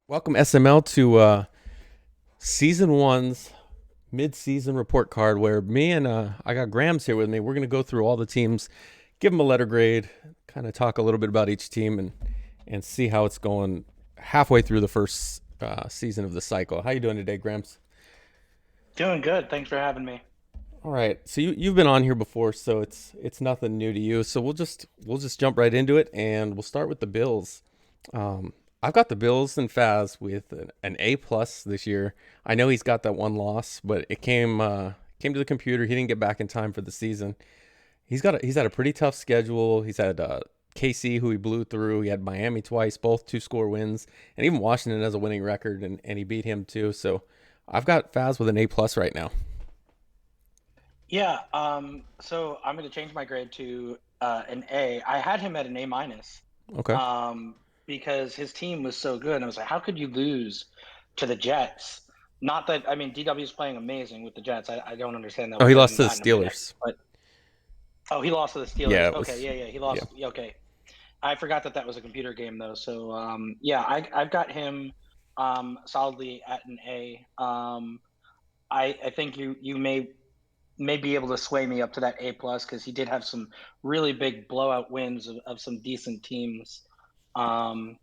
Welcome SML to season one's mid-season report card, where me and I got Grams here with me. We're gonna go through all the teams, give them a letter grade, kind of talk a little bit about each team, and see how it's going halfway through the first season of the cycle. How you doing today, Grams? Doing good. Thanks for having me. All right, so you've been on here before, so it's nothing new to you. So we'll just jump right into it, and we'll start with the Bills. Um, I've got the Bills and Faz with an A plus this year. I know he's got that one loss, but it came to the computer. He didn't get back in time for the season. He's had a pretty tough schedule. He's had KC, who he blew through. He had Miami twice, both two-score wins, and even Washington has a winning record, and he beat him too. So I've got Faz with an A plus right now. Yeah, so I'm going to change my grade to an A. I had him at an A minus Okay. um, because his team was so good. And I was like, how could you lose to the Jets? Not that, I mean, DW is playing amazing with the Jets. I don't understand that Oh, we he lost haven't to the gotten him in it. Steelers. But, oh, he lost to the Yeah, Steelers. it Okay, was. yeah, he Yeah. lost. Yeah, okay. I forgot that that was a computer game, though. So, yeah, I've got him solidly at an A. I think you may be able to sway me up to that A plus because he did have some really big blowout wins of some decent teams. Um,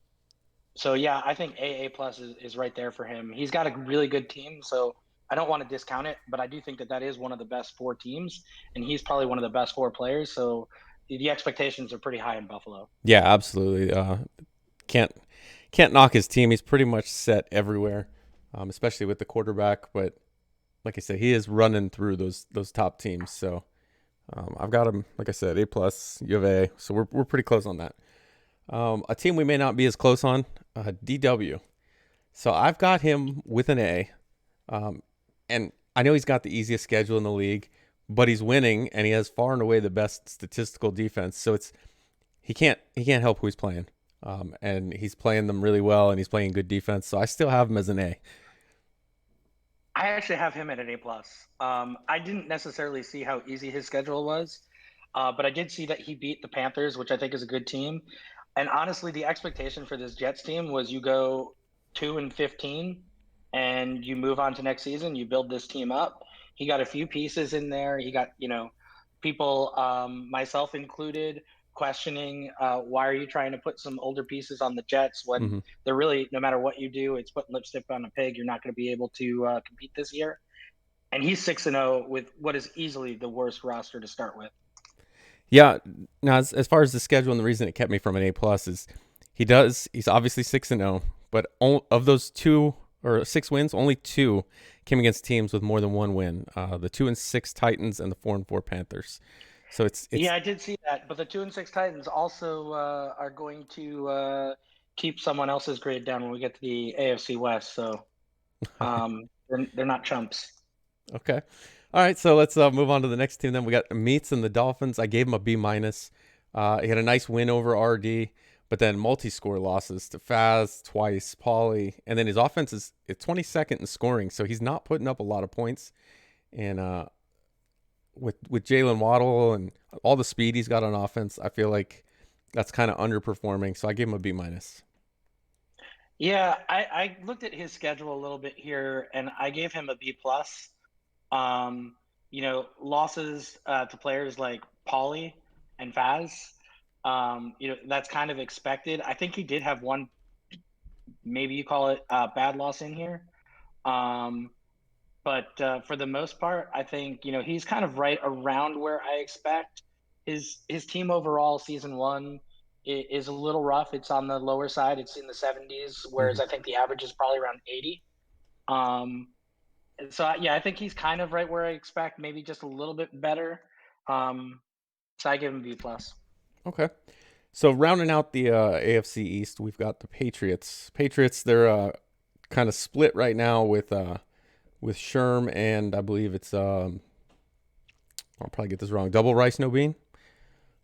so yeah, I think A plus is right there for him. He's got a really good team, so I don't want to discount it, but I do think that that is one of the best four teams, and he's probably one of the best four players. So the expectations are pretty high in Buffalo. Yeah, absolutely. Can't can't knock his team. He's pretty much set everywhere, especially with the quarterback. But like I said, he is running through those top teams. So I've got him, like I said, A plus, U of A. So we're pretty close on that. A team we may not be as close on, DW. So I've got him with an A, um, and I know he's got the easiest schedule in the league, but he's winning, and he has far and away the best statistical defense. So he can't help who he's playing, and he's playing them really well, and he's playing good defense. So I still have him as an A. I actually have him at an A plus. I didn't necessarily see how easy his schedule was, but I did see that he beat the Panthers, which I think is a good team. And honestly, the expectation for this Jets team was you go 2-15 and you move on to next season. You build this team up. He got a few pieces in there. He got, people, myself included, questioning why are you trying to put some older pieces on the Jets when Mm-hmm. they're really, no matter what you do, it's putting lipstick on a pig. You're not going to be able to compete this year. And he's 6-0 with what is easily the worst roster to start with. Yeah. Now, as far as the schedule, and the reason it kept me from an A plus is he's obviously 6-0, but of those two or six wins, only two came against teams with more than one win. The 2-6 Titans and the 4-4 Panthers. So it's Yeah, I did see that, but the 2-6 Titans also are going to keep someone else's grade down when we get to the AFC West. So they're not chumps. okay. All right, so let's move on to the next team. Then we got Meats and the Dolphins. I gave him a B minus. He had a nice win over RD, but then multi-score losses to Faz twice, Pauly, and then his offense is 22nd in scoring, so he's not putting up a lot of points. And with Jalen Waddle and all the speed he's got on offense, I feel like that's kind of underperforming. So I gave him a B minus. Yeah, I looked at his schedule a little bit here, and I gave him a B plus. Losses to players like Pauly and Faz. That's kind of expected. I think he did have one, maybe you call it a bad loss in here. Um, but for the most part, I think he's kind of right around where I expect. His team overall, season one, is a little rough. It's on the lower side. It's in the 70s, whereas Mm-hmm. I think the average is probably around 80. Um, yeah, I think he's kind of right where I expect, maybe just a little bit better. Um, so I give him B plus. Okay. So rounding out the AFC East, we've got the Patriots. Patriots, they're kind of split right now with Sherm and I believe it's I'll probably get this wrong. Double rice no bean.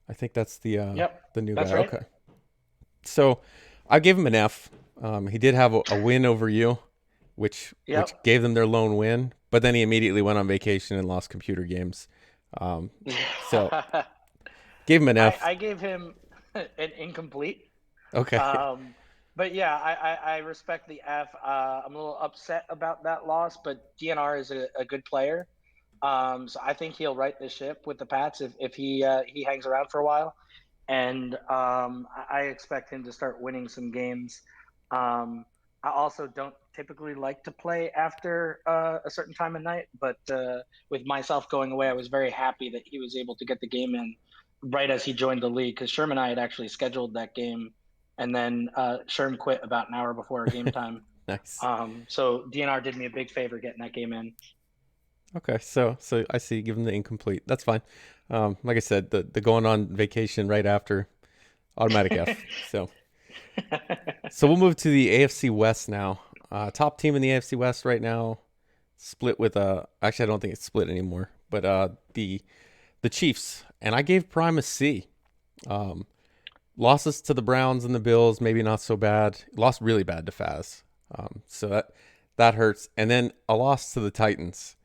I think that's Yep, the new guy. that's right. Okay. So I gave him an F. He did have a win over you, which Yep. gave them their lone win, but then he immediately went on vacation and lost computer games. Um, so gave him an I F. I gave him an incomplete. Okay. Um, but yeah, I respect the F. I'm a little upset about that loss, but DNR is a good player. So I think he'll right the ship with the Pats if he hangs around for a while, and I expect him to start winning some games. I also don't typically like to play after a certain time of night, but with myself going away, I was very happy that he was able to get the game in right as he joined the league because Sherman and I had actually scheduled that game, and then Sherm quit about an hour before our game time. Nice. So DNR did me a big favor getting that game in. Okay, so I see. Give him the incomplete. That's fine. Like I said, the going on vacation right after automatic F. So we'll move to the AFC West now. Top team in the AFC West right now, split with actually I don't think it's split anymore, but the Chiefs, and I gave Prime a C. Um, Losses to the Browns and the Bills, maybe not so bad. Lost really bad to Faz, so that hurts. And then a loss to the Titans.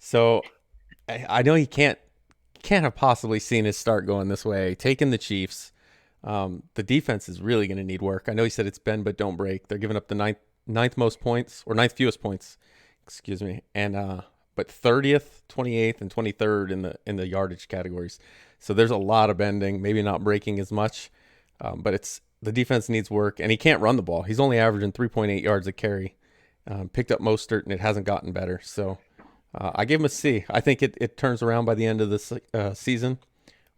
So I know he can't have possibly seen his start going this way. Taking the Chiefs, the defense is really going to need work. I know he said it's bend but don't break. They're giving up the ninth most points or ninth fewest points, excuse me, and but 30th, 28th, and 23rd in the yardage categories. So there's a lot of bending, maybe not breaking as much, but it's the defense needs work, and he can't run the ball. He's only averaging 3.8 yards a carry. Picked up Mostert, and it hasn't gotten better. So I gave him a C. I think it turns around by the end of this season,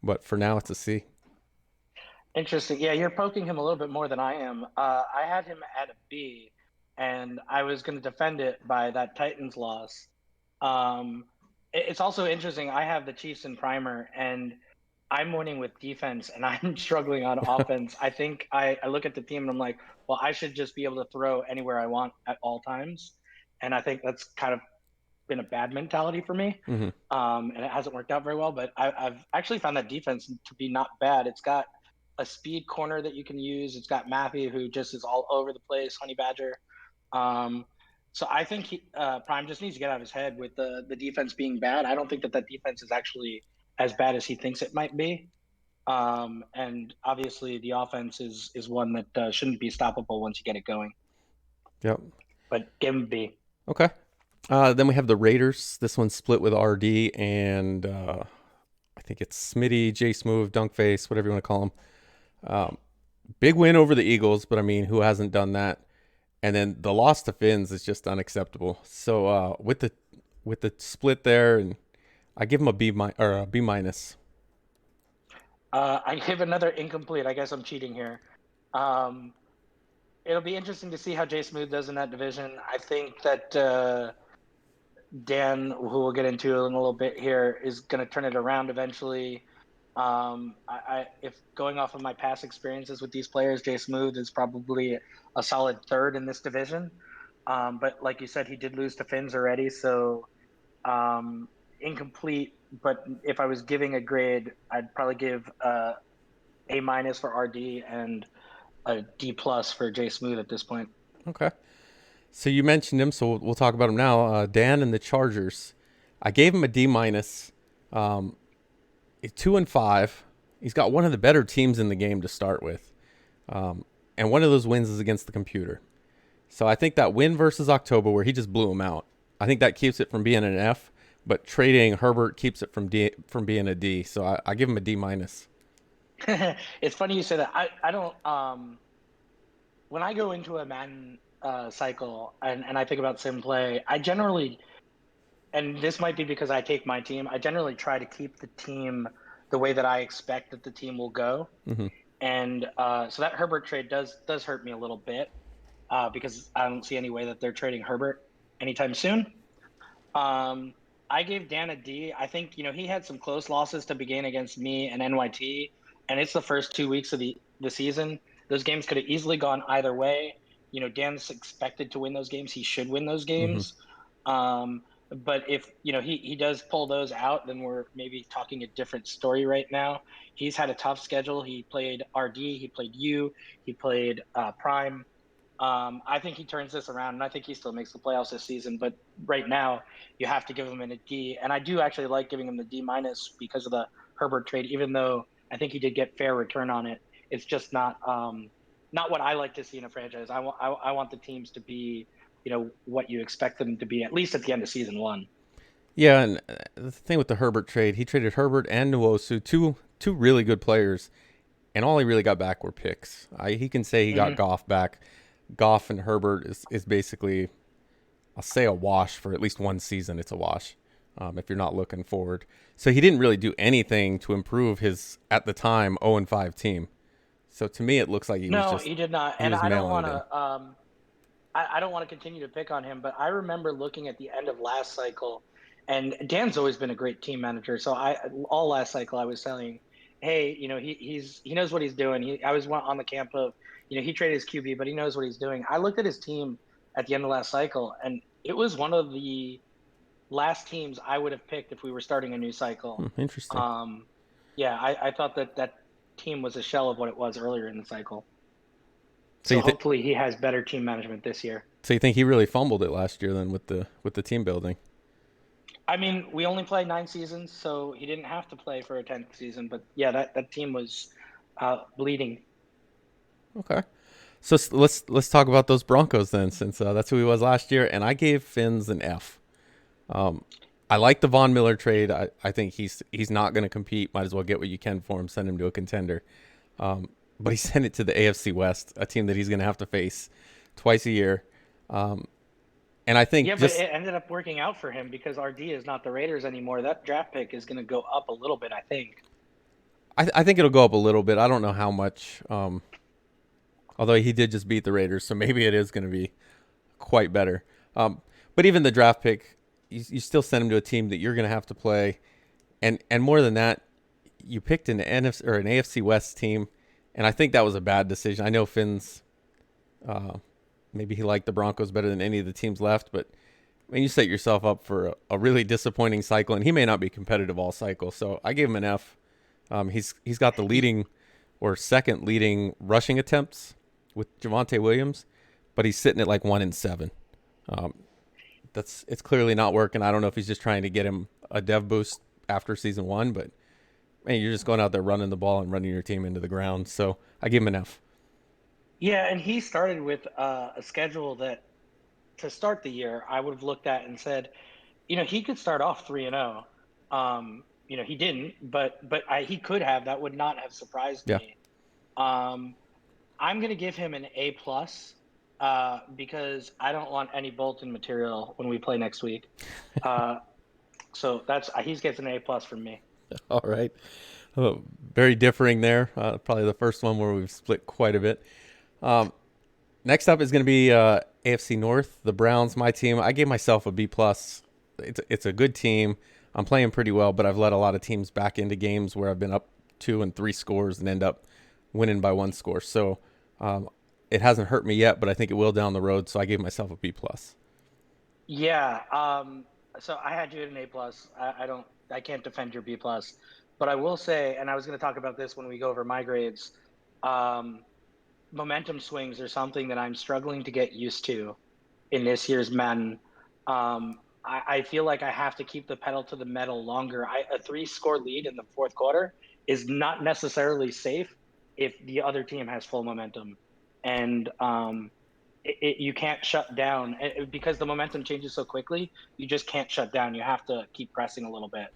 but for now it's a C. Interesting. Yeah, you're poking him a little bit more than I am. I had him at a B, and I was going to defend it by that Titans loss. It's also interesting. I have the Chiefs in primer, and I'm winning with defense, and I'm struggling on offense. I think I look at the team and I'm like, well, I should just be able to throw anywhere I want at all times, and I think that's kind of been a bad mentality for me, Mm-hmm. and it hasn't worked out very well. But I've actually found that defense to be not bad. It's got a speed corner that you can use. It's got Matthew, who just is all over the place, Honey Badger. Um, so I think Prime just needs to get out of his head with the defense being bad. I don't think that defense is actually as bad as he thinks it might be. And obviously, the offense is one that shouldn't be stoppable once you get it going. Yep. But give him a B. Okay. Then we have the Raiders. This one's split with RD and I think it's Smitty, J Smooth, Dunkface, whatever you want to call him. Big win over the Eagles, but I mean, who hasn't done that? And then the loss to Finns is just unacceptable. So with the split there, and I give him a B minus. I give another incomplete. I guess I'm cheating here. Um, it'll be interesting to see how Jay Smooth does in that division. I think that Dan, who we'll get into in a little bit here, is going to turn it around eventually. If going off of my past experiences with these players, Jay Smooth is probably a solid third in this division. But like you said, he did lose to Finns already, so incomplete. But if I was giving a grade, I'd probably give A minus for RD and a D plus for Jay Smooth at this point. Okay. So you mentioned him, so we'll talk about him now. Dan and the Chargers. I gave him a D minus. 2-5. He's got one of the better teams in the game to start with, and one of those wins is against the computer. So I think that win versus October, where he just blew him out, I think that keeps it from being an F. But trading Herbert keeps it from being a D. So I give him a D minus. It's funny you say that. I don't. When I go into a Madden cycle and I think about sim play, I generally, and this might be because I take my team, I generally try to keep the team the way that I expect that the team will go. Mm-hmm. And so that Herbert trade does hurt me a little bit because I don't see any way that they're trading Herbert anytime soon. I gave Dan a D. I think he had some close losses to begin against me and NYT, and it's the first 2 weeks of the season. Those games could have easily gone either way. Dan's expected to win those games. He should win those Mm-hmm. games. But if he does pull those out, then we're maybe talking a different story right now. He's had a tough schedule. He played RD, he played U, he played Prime. I think he turns this around, and I think he still makes the playoffs this season. But right now, you have to give him a D, and I do actually like giving him the D minus because of the Herbert trade. Even though I think he did get fair return on it, it's just not not what I like to see in a franchise. I want the teams to be, what you expect them to be, at least at the end of season one. Yeah, and the thing with the Herbert trade, he traded Herbert and Nwosu, two really good players, and all he really got back were picks. He can say he got Hmm. Goff back. Goff and Herbert is basically, I'll say, a wash for at least one season. It's a wash if you're not looking forward. So he didn't really do anything to improve his, at the time, 0-5 team. So to me, it looks like No, he did not, he and was I don't mailing want it in. to. I don't want to continue to pick on him, but I remember looking at the end of last cycle, and Dan's always been a great team manager. So all last cycle I was saying, hey, he knows what he's doing. I was on the camp of, he traded his QB, but he knows what he's doing. I looked at his team at the end of last cycle, and it was one of the last teams I would have picked if we were starting a new cycle. Interesting. Um, yeah, I thought that team was a shell of what it was earlier in the cycle. So So you think hopefully he has better team management this year. so you think he really fumbled it last year then with the team building? I mean, we only played 9 seasons, so he didn't have to play for a 10th season. But yeah, that team was bleeding. Okay. So let's talk about those Broncos then, since that's who he was last year, and I gave Finns an F. Um, I like the Von Miller trade. I think he's not going to compete. Might as well get what you can for him. Send him to a contender. But he sent it to the AFC West, a team that he's going to have to face twice a year. Um, and I think Yeah, but just it ended up working out for him because RD is not the Raiders anymore. That draft pick is going to go up a little bit, I think. I think it'll go up a little bit. I don't know how much. Although he did just beat the Raiders, so maybe it is going to be quite better. But even the draft pick, you still send him to a team that you're going to have to play, and more than that, you picked an NFC or an AFC West team, and I think that was a bad decision. I know Finn's maybe he liked the Broncos better than any of the teams left, but I mean, you set yourself up for a really disappointing cycle, and he may not be competitive all cycle. So I gave him an F. He's got the leading or second leading rushing attempts with Javonte Williams, but he's sitting at like 1-7. Um, it's clearly not working. I don't know if he's just trying to get him a dev boost after season one, but man, you're just going out there running the ball and running your team into the ground. So I give him an F. Yeah, and he started with a schedule that to start the year I would have looked at and said, he could start off 3-0. He didn't, but he could have. That would not have surprised Yeah. me. Um, I'm going to give him an A plus because I don't want any Bolton material when we play next week. Uh, so that's he's gets an A plus from me. All right. Very differing there. Probably the first one where we've split quite a bit. Um, Next up is going to be AFC North. The Browns, my team. I gave myself a B plus. It's a good team. I'm playing pretty well, but I've let a lot of teams back into games where I've been up 2 and 3 scores and end up winning by 1 score. So it hasn't hurt me yet, but I think it will down the road. So I gave myself a B plus. Yeah. So I had you at an A plus. I can't defend your B plus, but I will say, and I was going to talk about this when we go over my grades. Um, Momentum swings are something that I'm struggling to get used to in this year's men. I feel like I have to keep the pedal to the metal longer. A 3-score lead in the fourth quarter is not necessarily safe if the other team has full momentum. And you can't shut down because the momentum changes so quickly. You just can't shut down. You have to keep pressing a little bit.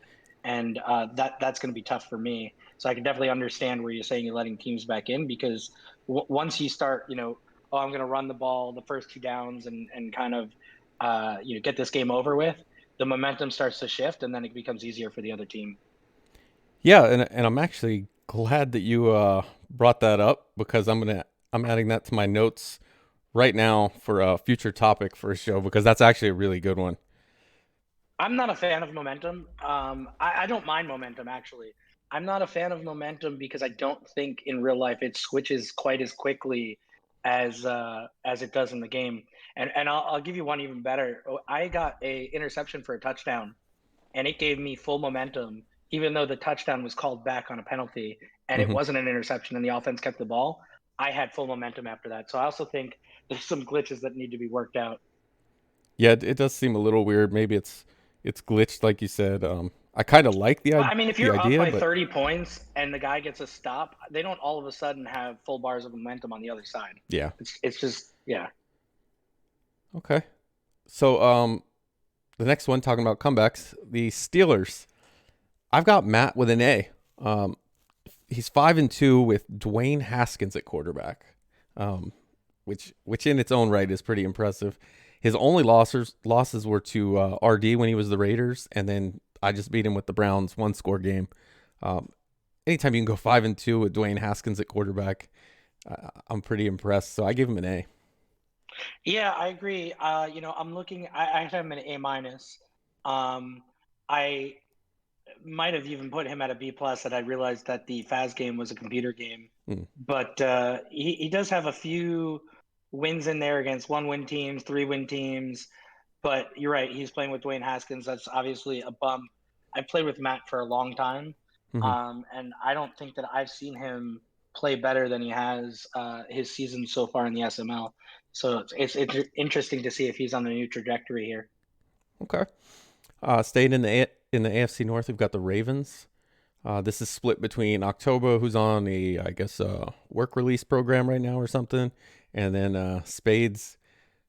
And that's going to be tough for me. So I can definitely understand where you're saying you're letting teams back in because once you start, oh, I'm going to run the ball the first 2 downs and kind of, get this game over with, the momentum starts to shift and then it becomes easier for the other team. Yeah, and I'm actually glad that you brought that up because I'm adding that to my notes right now for a future topic for a show because that's actually a really good one. I'm not a fan of momentum. I don't mind momentum actually. I'm not a fan of momentum because I don't think in real life it switches quite as quickly as it does in the game. And I'll give you one even better. I got a interception for a touchdown, and it gave me full momentum, even though the touchdown was called back on a penalty, and it Hmm. wasn't an interception, and the offense kept the ball. I had full momentum after that. So I also think there's some glitches that need to be worked out. Yeah, it does seem a little weird. Maybe it's glitched, like you said. I kind of like Well, I mean, if the you're up idea, by but 30 points and the guy gets a stop, they don't all of a sudden have full bars of momentum on the other side. yeah. It's just yeah. Okay. So the next one talking about comebacks, the Steelers. I've got Matt with an A. Um, he's 5-2 with Dwayne Haskins at quarterback, which in its own right is pretty impressive. His only losses were to RD when he was the Raiders, and then I just beat him with the Browns 1-score game. Um, anytime you can go 5-2 with Dwayne Haskins at quarterback, I'm pretty impressed. So I give him an A. Yeah, I agree. I'm looking. I have him an A minus. I might have even put him at a B plus, and I realized that the Faz game was a computer game. Mm. But he does have a few wins in there against 1-win teams, 3-win teams. But you're right, he's playing with Dwayne Haskins. That's obviously a bump. I played with Matt for a long time, Mm-hmm. and I don't think that I've seen him play better than he has his season so far in the SML. So it's interesting to see if he's on a new trajectory here. Okay. Staying in the AFC North, we've got the Ravens. This is split between October, who's on I guess, work release program right now or something, and then Spades.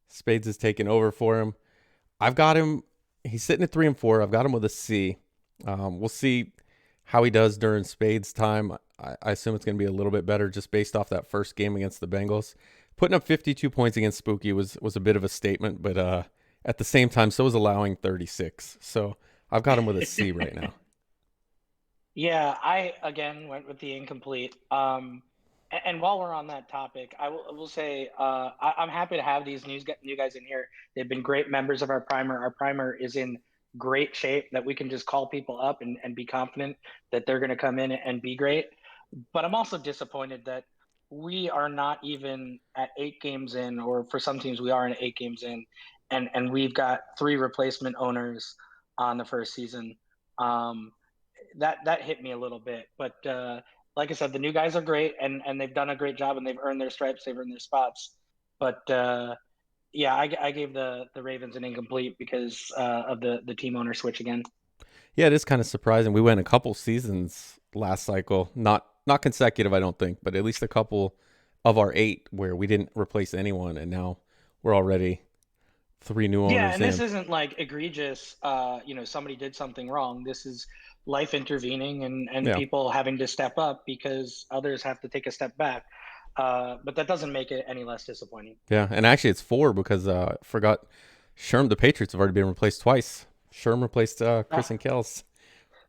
Spades is taking over for him. I've got him. He's sitting at 3-4. I've got him with a C. We'll see how he does during Spades' time. I assume it's going to be a little bit better just based off that first game against the Bengals. Putting up 52 points against Spooky was a bit of a statement, but at the same time, so was allowing 36. So I've got him with a C right now. Yeah, I again went with the incomplete. And while we're on that topic, I will say I'm happy to have these new guys in here. They've been great members of our primer. Our primer is in great shape that we can just call people up and be confident that they're going to come in and be great. But I'm also disappointed that we are not even at 8 games in, or for some teams we are in 8 games in, and we've got 3 replacement owners on the first season. Um, that hit me a little bit. But like I said, the new guys are great, and they've done a great job, and they've earned their stripes, they've earned their spots. But yeah, I gave the Ravens an incomplete because of the team owner switch again. Yeah, it is kind of surprising. We went a couple seasons last cycle, not consecutive, I don't think, but at least a couple of our 8 where we didn't replace anyone, and now we're already 3 new Yeah, owners and this in. isn't like egregious. Somebody did something wrong. This is life intervening and Yeah, people having to step up because others have to take a step back. But that doesn't make it any less disappointing. yeah, and actually it's 4 because forgot Sherm. The Patriots have already been replaced twice. Sherm replaced Chris Ah, and Kels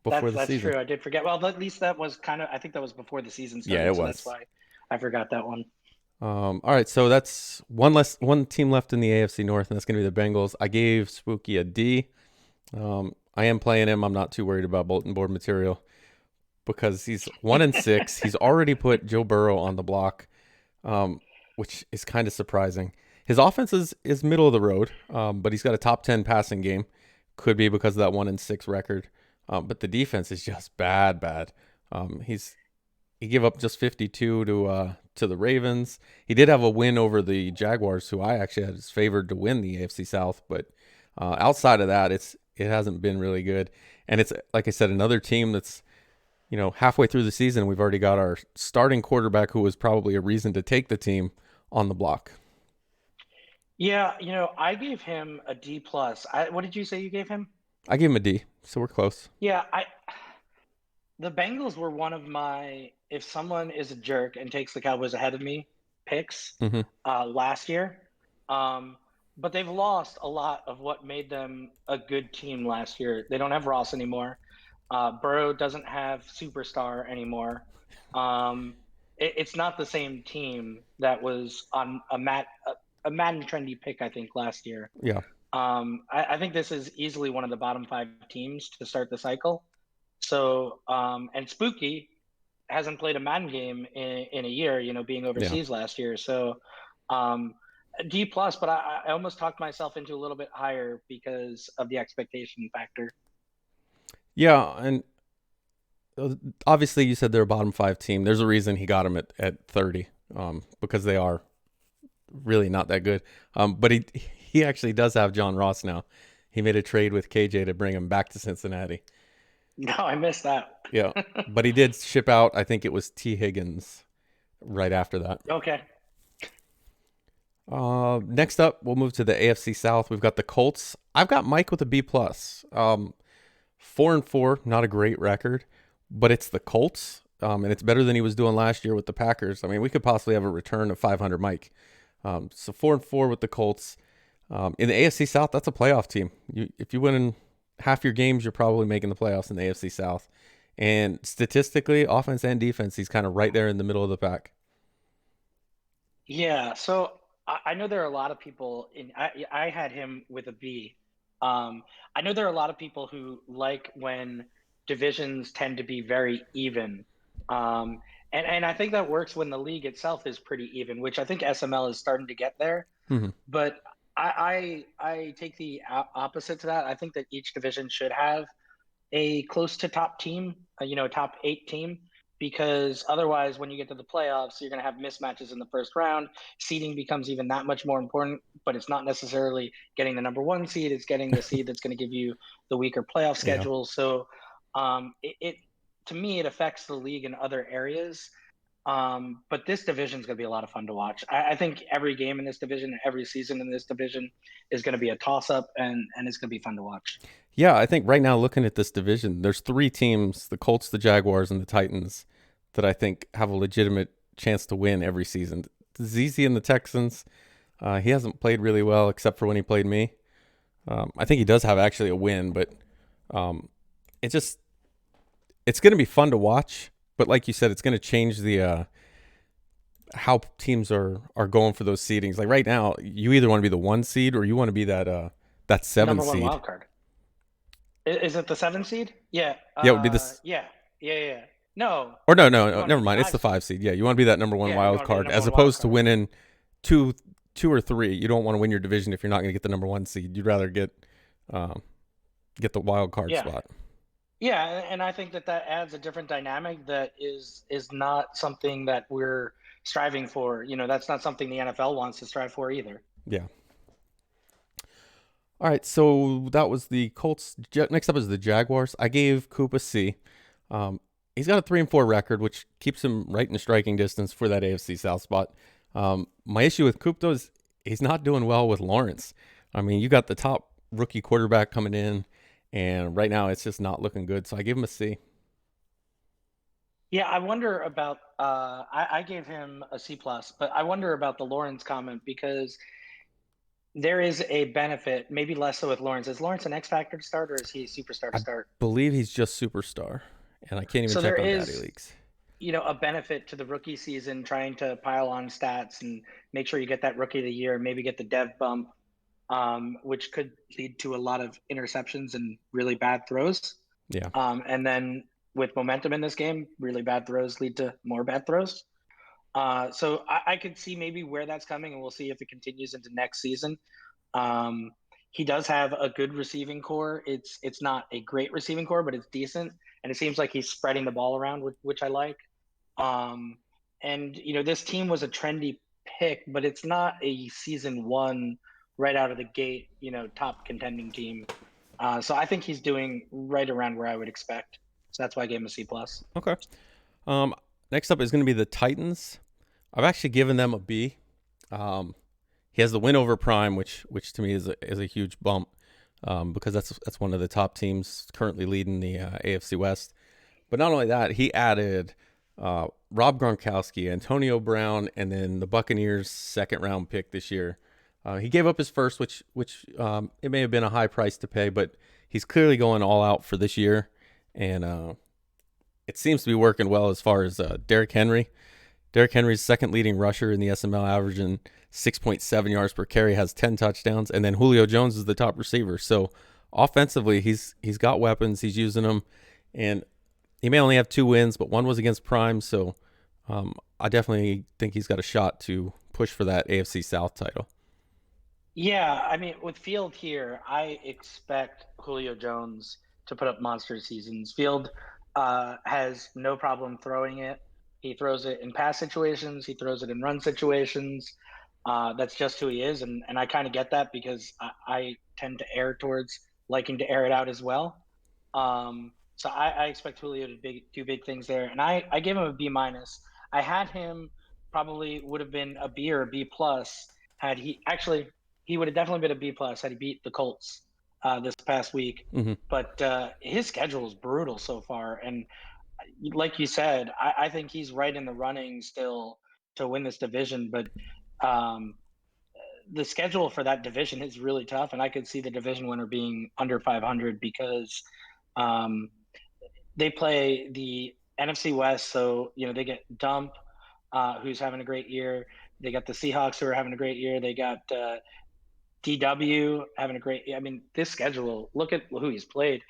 before that's the that's season. true. I did forget. Well, at least that was kind of. I think that was before the season Yeah, started, it so that's was. why I forgot that one. All right, so that's one team left in the AFC North, and that's going to be the Bengals. I gave Spooky a D. I am playing him. I'm not too worried about bulletin board material because he's 1-6. He's already put Joe Burrow on the block, which is kind of surprising. His offense is middle of the road, but he's got a top 10 passing game. Could be because of that 1-6 record, but the defense is just bad. He gave up just 52 to the Ravens. He did have a win over the Jaguars, who I actually had as favored to win the AFC South, but outside of that, it hasn't been really good. And it's, like I said, another team that's, halfway through the season, we've already got our starting quarterback, who was probably a reason to take the team, on the block. Yeah, I gave him a D plus. What did you say you gave him? I gave him a D, so we're close. Yeah, the Bengals were one of my if someone is a jerk and takes the Cowboys ahead of me picks Mm-hmm. last year. Um, but they've lost a lot of what made them a good team last year. They don't have Ross anymore. Burrow doesn't have superstar anymore. It's not the same team that was on a Madden trendy pick, I think, last year. Yeah. I think this is easily one of the bottom 5 teams to start the cycle. So, and Spooky hasn't played a Madden game in a year, being Yeah. overseas last year. So, D plus, but I almost talked myself into a little bit higher because of the expectation factor. Yeah, and obviously you said they're a bottom 5 team. There's a reason he got them at 30, because they are really not that good. But he actually does have John Ross now. He made a trade with KJ to bring him back to Cincinnati. No, I missed that. Yeah, but he did ship out. I think it was T Higgins right after that. Okay. Next up, we'll move to the AFC South. We've got the Colts. I've got Mike with a B plus. 4-4, not a great record, but it's the Colts, and it's better than he was doing last year with the Packers. I mean, we could possibly have a return of 500 Mike. So 4-4 with the Colts. In the AFC South, that's a playoff team. If you win in half your games, you're probably making the playoffs in the AFC South. And statistically, offense and defense, he's kind of right there in the middle of the pack. Yeah, so I know there are a lot of people in I had him with a B. I know there are a lot of people who like when divisions tend to be very even. And I think that works when the league itself is pretty even, which I think SML is starting to get there. Mm-hmm. But I take the opposite to that. I think that each division should have a close to top team, top 8 team, because otherwise, when you get to the playoffs, you're going to have mismatches in the first round. Seeding becomes even that much more important, but it's not necessarily getting the number 1 seed; it's getting the seed that's going to give you the weaker playoff Yeah. schedule. So, it to me, it affects the league in other areas. But this division is going to be a lot of fun to watch. I think every game in this division, every season in this division, is going to be a toss-up, and it's going to be fun to watch. Yeah, I think right now looking at this division, there's 3 teams, the Colts, the Jaguars, and the Titans, that I think have a legitimate chance to win every season. ZZ and the Texans, he hasn't played really well except for when he played me. I think he does have actually a win, but um, it just it's going to be fun to watch. But like you said, it's going to change the how teams are going for those seedings. Like right now, you either want to be the 1 seed or you want to be that 7 Number one seed. wild card. Is it the 7 seed? Yeah. Yeah, it would be this. Yeah. Yeah. Yeah. No, Or no, no, you no, want to never be the mind. It's 5 the seed. 5 seed. Yeah, you want to be that number 1 Yeah, you wild want to be the card number as one wild opposed to card. winning two or three. You don't want to win your division if you're not going to get the number 1 seed. You'd rather um, get the wild card Yeah. spot. Yeah, and I think that adds a different dynamic that is not something that we're striving for. That's not something the NFL wants to strive for either. Yeah. All right, so that was the Colts. Next up is the Jaguars. I gave Coop a C. He's got a 3-4 record, which keeps him right in striking distance for that AFC South spot. My issue with Coop though is he's not doing well with Lawrence. I mean, you got the top rookie quarterback coming in, and right now it's just not looking good. So I gave him a C. Yeah, I wonder about. I gave him a C plus, but I wonder about the Lawrence comment because there is a benefit, maybe less so with Lawrence. Is Lawrence an X factor to start, or is he a superstar to I start? believe he's just superstar, and I can't even So there check on Daddy is, Leagues. a benefit to the rookie season, trying to pile on stats and make sure you get that rookie of the year, maybe get the dev bump, which could lead to a lot of interceptions and really bad throws. Yeah. And then with momentum in this game, really bad throws lead to more bad throws. So I could see maybe where that's coming, and we'll see if it continues into next season. Um, he does have a good receiving core. It's not a great receiving core, but it's decent, and it seems like he's spreading the ball around, which I like. Um, and this team was a trendy pick, but it's not a season 1 right out of the gate, top contending team. So I think he's doing right around where I would expect. So that's why I gave him a C plus. Okay. Um, Next up is going to be the Titans. I've actually given them a B. He has the win over Prime, which to me is a huge bump because that's one of the top teams currently leading the AFC West. But not only that, he added Rob Gronkowski, Antonio Brown, and then the Buccaneers' 2nd-round pick this year. He gave up his first, which it may have been a high price to pay, but he's clearly going all out for this year, and it seems to be working well as far as Derrick Henry. Derrick Henry's second leading rusher in the SML, averaging 6.7 yards per carry, has 10 touchdowns, and then Julio Jones is the top receiver. So offensively, he's got weapons. He's using them, and he may only have 2 wins, but one was against Prime. So I definitely think he's got a shot to push for that AFC South title. Yeah, I mean, with Field here, I expect Julio Jones to put up monster seasons. Field has no problem throwing it. He throws it in pass situations. He throws it in run situations. That's just who he is, and I kind of get that because I tend to err towards liking to air it out as well. Um, So I expect Julio to do big things there, and I gave him a B minus. I had him probably would have been a B or a B plus had he would have definitely been a B plus had he beat the Colts this past week. Hmm. But his schedule is brutal so far, and like you said, I think he's right in the running still to win this division. But um, the schedule for that division is really tough, and I could see the division winner being under 500 because um, they play the NFC West, so they get Dump, who's having a great year. They got the Seahawks who are having a great year. They got DW having a great. I mean, this schedule. Look at who he's played.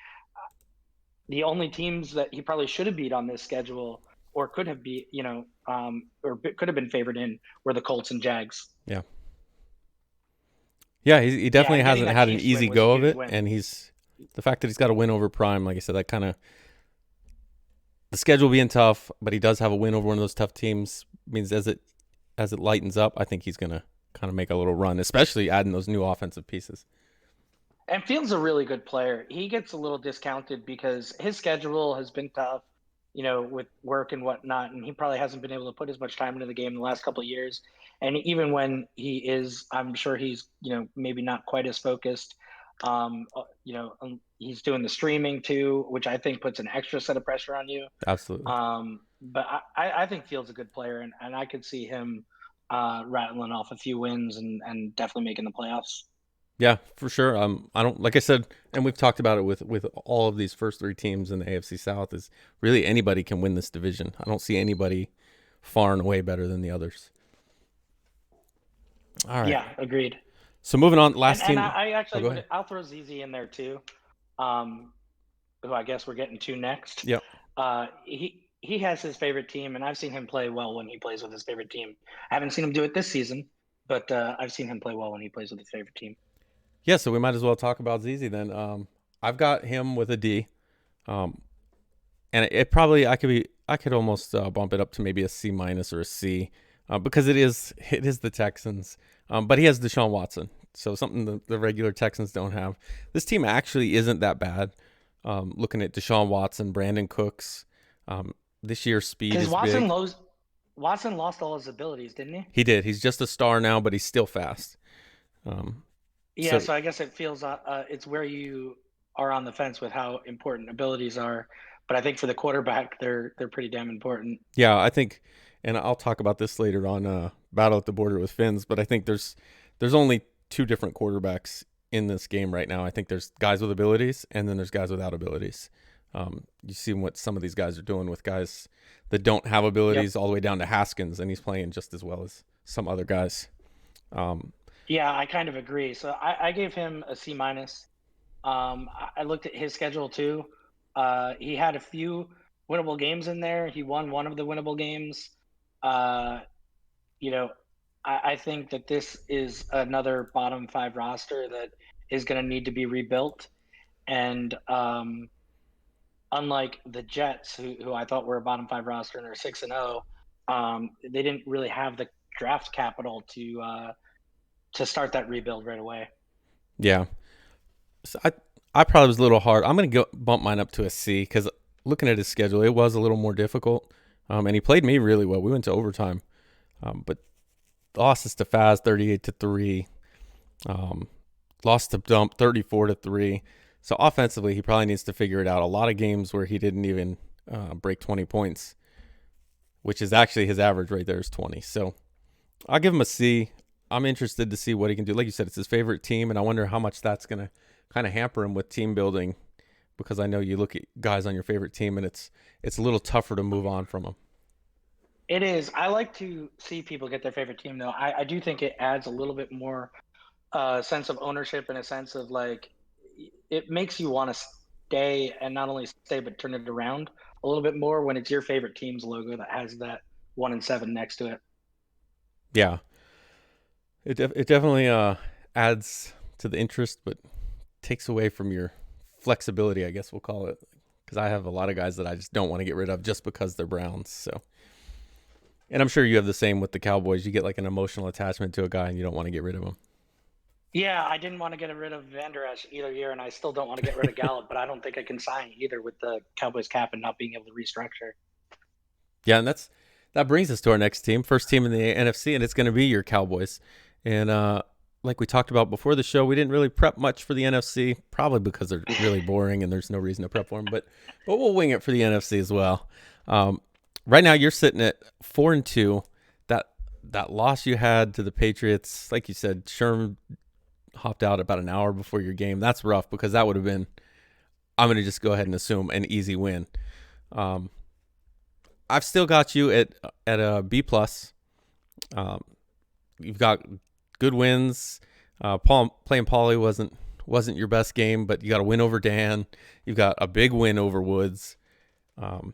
The only teams that he probably should have beat on this schedule, or could have beat, or could have been favored in, were the Colts and Jags. Yeah. Yeah, he Yeah, definitely and getting hasn't that had an Chiefs easy win was a go of huge it, win. and the fact that he's got a win over Prime, like I said, that kind of the schedule being tough, but he does have a win over one of those tough teams means as it lightens up, I think he's gonna kind of make a little run, especially adding those new offensive pieces. And Fields a really good player. He gets a little discounted because his schedule has been tough, with work and whatnot, and he probably hasn't been able to put as much time into the game in the last couple of years. And even when he is, I'm sure he's, maybe not quite as focused. He's doing the streaming too, which I think puts an extra set of pressure on you. Absolutely. But I think Fields a good player, and I could see him rattling off a few wins and definitely making the playoffs. Yeah, for sure. I don't like I said, and we've talked about it with all of these first three teams in the AFC South. Is really anybody can win this division. I don't see anybody far and away better than the others. All right. Yeah, agreed. So moving on, And last and team. I Oh, actually go would ahead. I'll throw ZZ in there too, um, who I guess we're getting to next. Yep. He has his favorite team, and I've seen him play well when he plays with his favorite team. I haven't seen him do it this season, but I've seen him play well when he plays with his favorite team. Yeah, so we might as well talk about ZZ then. I've got him with a D, um, and it probably I could almost bump it up to maybe a C minus or a C, because it is the Texans, but he has Deshaun Watson, so something the regular Texans don't have. This team actually isn't that bad. Looking at Deshaun Watson, Brandon Cooks, this year's speed Because is big. Watson lost all his abilities, didn't he? He did. He's just a star now, but he's still fast. Um, Yeah, so so I guess it feels it's where you are on the fence with how important abilities are. But I think for the quarterback, they're pretty damn important. yeah, I think, and I'll talk about this later on Battle at the Border with Fins, but I think there's only two different quarterbacks in this game right now. I think there's guys with abilities, and then there's guys without abilities. You see what some of these guys are doing with guys that don't have Yep. abilities, all the way down to Haskins, and he's playing just as well as some other guys. Um, Yeah, I kind of agree. So I gave him a C minus. I looked at his schedule too. He had a few winnable games in there. He won one of the winnable games. Uh, you know, I think that this is another bottom five roster that is going to need to be rebuilt. And unlike the Jets, who I thought were a bottom five roster and are 6-0, they didn't really have the draft capital to start that rebuild right away. yeah, so I probably was a little hard. I'm gonna go bump mine up to a C because looking at his schedule, it was a little more difficult. And he played me really well. We went to overtime, but losses to Faz 38-3, um, lost to Dump 34-3. So offensively, he probably needs to figure it out. A lot of games where he didn't even break 20 points, which is actually his average right there is 20. So I'll give him a C. I'm interested to see what he can do. Like you said, it's his favorite team, and I wonder how much that's going to kind of hamper him with team building, because I know you look at guys on your favorite team, and it's a little tougher to move on from them. It is. I like to see people get their favorite team, though. I do think it adds a little bit more sense of ownership and a sense of like it makes you want to stay and not only stay but turn it around a little bit more when it's your favorite team's logo that has that 1-7 next to it. Yeah, it definitely adds to the interest, but takes away from your flexibility, I guess we'll call it. Because I have a lot of guys that I just don't want to get rid of just because they're Browns. So, and I'm sure you have the same with the Cowboys. You get like an emotional attachment to a guy and you don't want to get rid of him. Yeah, I didn't want to get rid of Van Der Esch either year, and I still don't want to get rid of Gallup, but I don't think I can sign either with the Cowboys cap and not being able to restructure. Yeah, and that brings us to our next team, first team in the NFC, and it's going to be your Cowboys. And like we talked about before the show, we didn't really prep much for the NFC, probably because they're really boring and there's no reason to prep for them. But we'll wing it for the NFC as well. Right now, you're sitting at 4-2. That loss you had to the Patriots, like you said, Sherm hopped out about an hour before your game. That's rough because that would have been, I'm going to just go ahead and assume, an easy win. I've still got you at a B plus. You've got good wins. Playing Paulie wasn't your best game, but you got a win over Dan. You've got a big win over Woods. And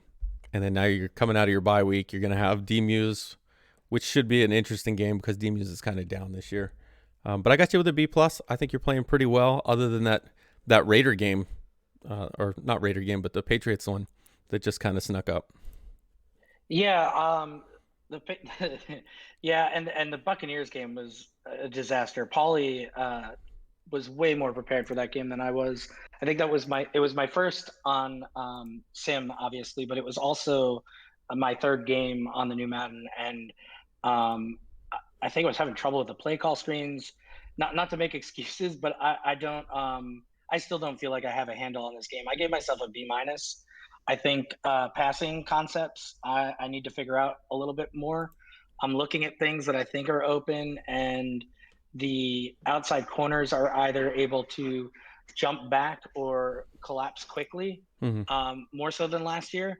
then now you're coming out of your bye week. You're going to have D-Muse, which should be an interesting game because D-Muse is kind of down this year. But I got you with a B plus. I think you're playing pretty well, other than that Raider game, or not Raider game, but the Patriots one that just kind of snuck up. Yeah, the yeah, and the Buccaneers game was a disaster. Paulie was way more prepared for that game than I was. I think it was my first on Sim, obviously, but it was also my third game on the new Madden, and um, I think I was having trouble with the play call screens. Not to make excuses, but I don't I still don't feel like I have a handle on this game. I gave myself a B minus. I think passing concepts I need to figure out a little bit more. I'm looking at things that I think are open, and the outside corners are either able to jump back or collapse quickly, Mm-hmm. more so than last year.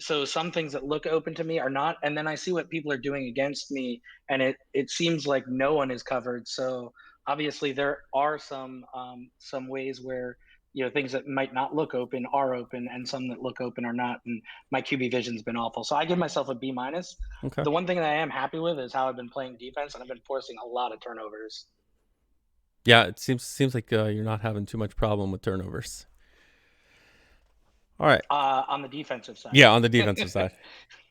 So some things that look open to me are not, and then I see what people are doing against me, and it seems like no one is covered. So obviously there are some ways where things that might not look open are open, and some that look open are not. And my QB vision's been awful, so I give myself a B minus. Okay. The one thing that I am happy with is how I've been playing defense, and I've been forcing a lot of turnovers. Yeah, it seems like you're not having too much problem with turnovers. All right. On the defensive side. Yeah, on the defensive side.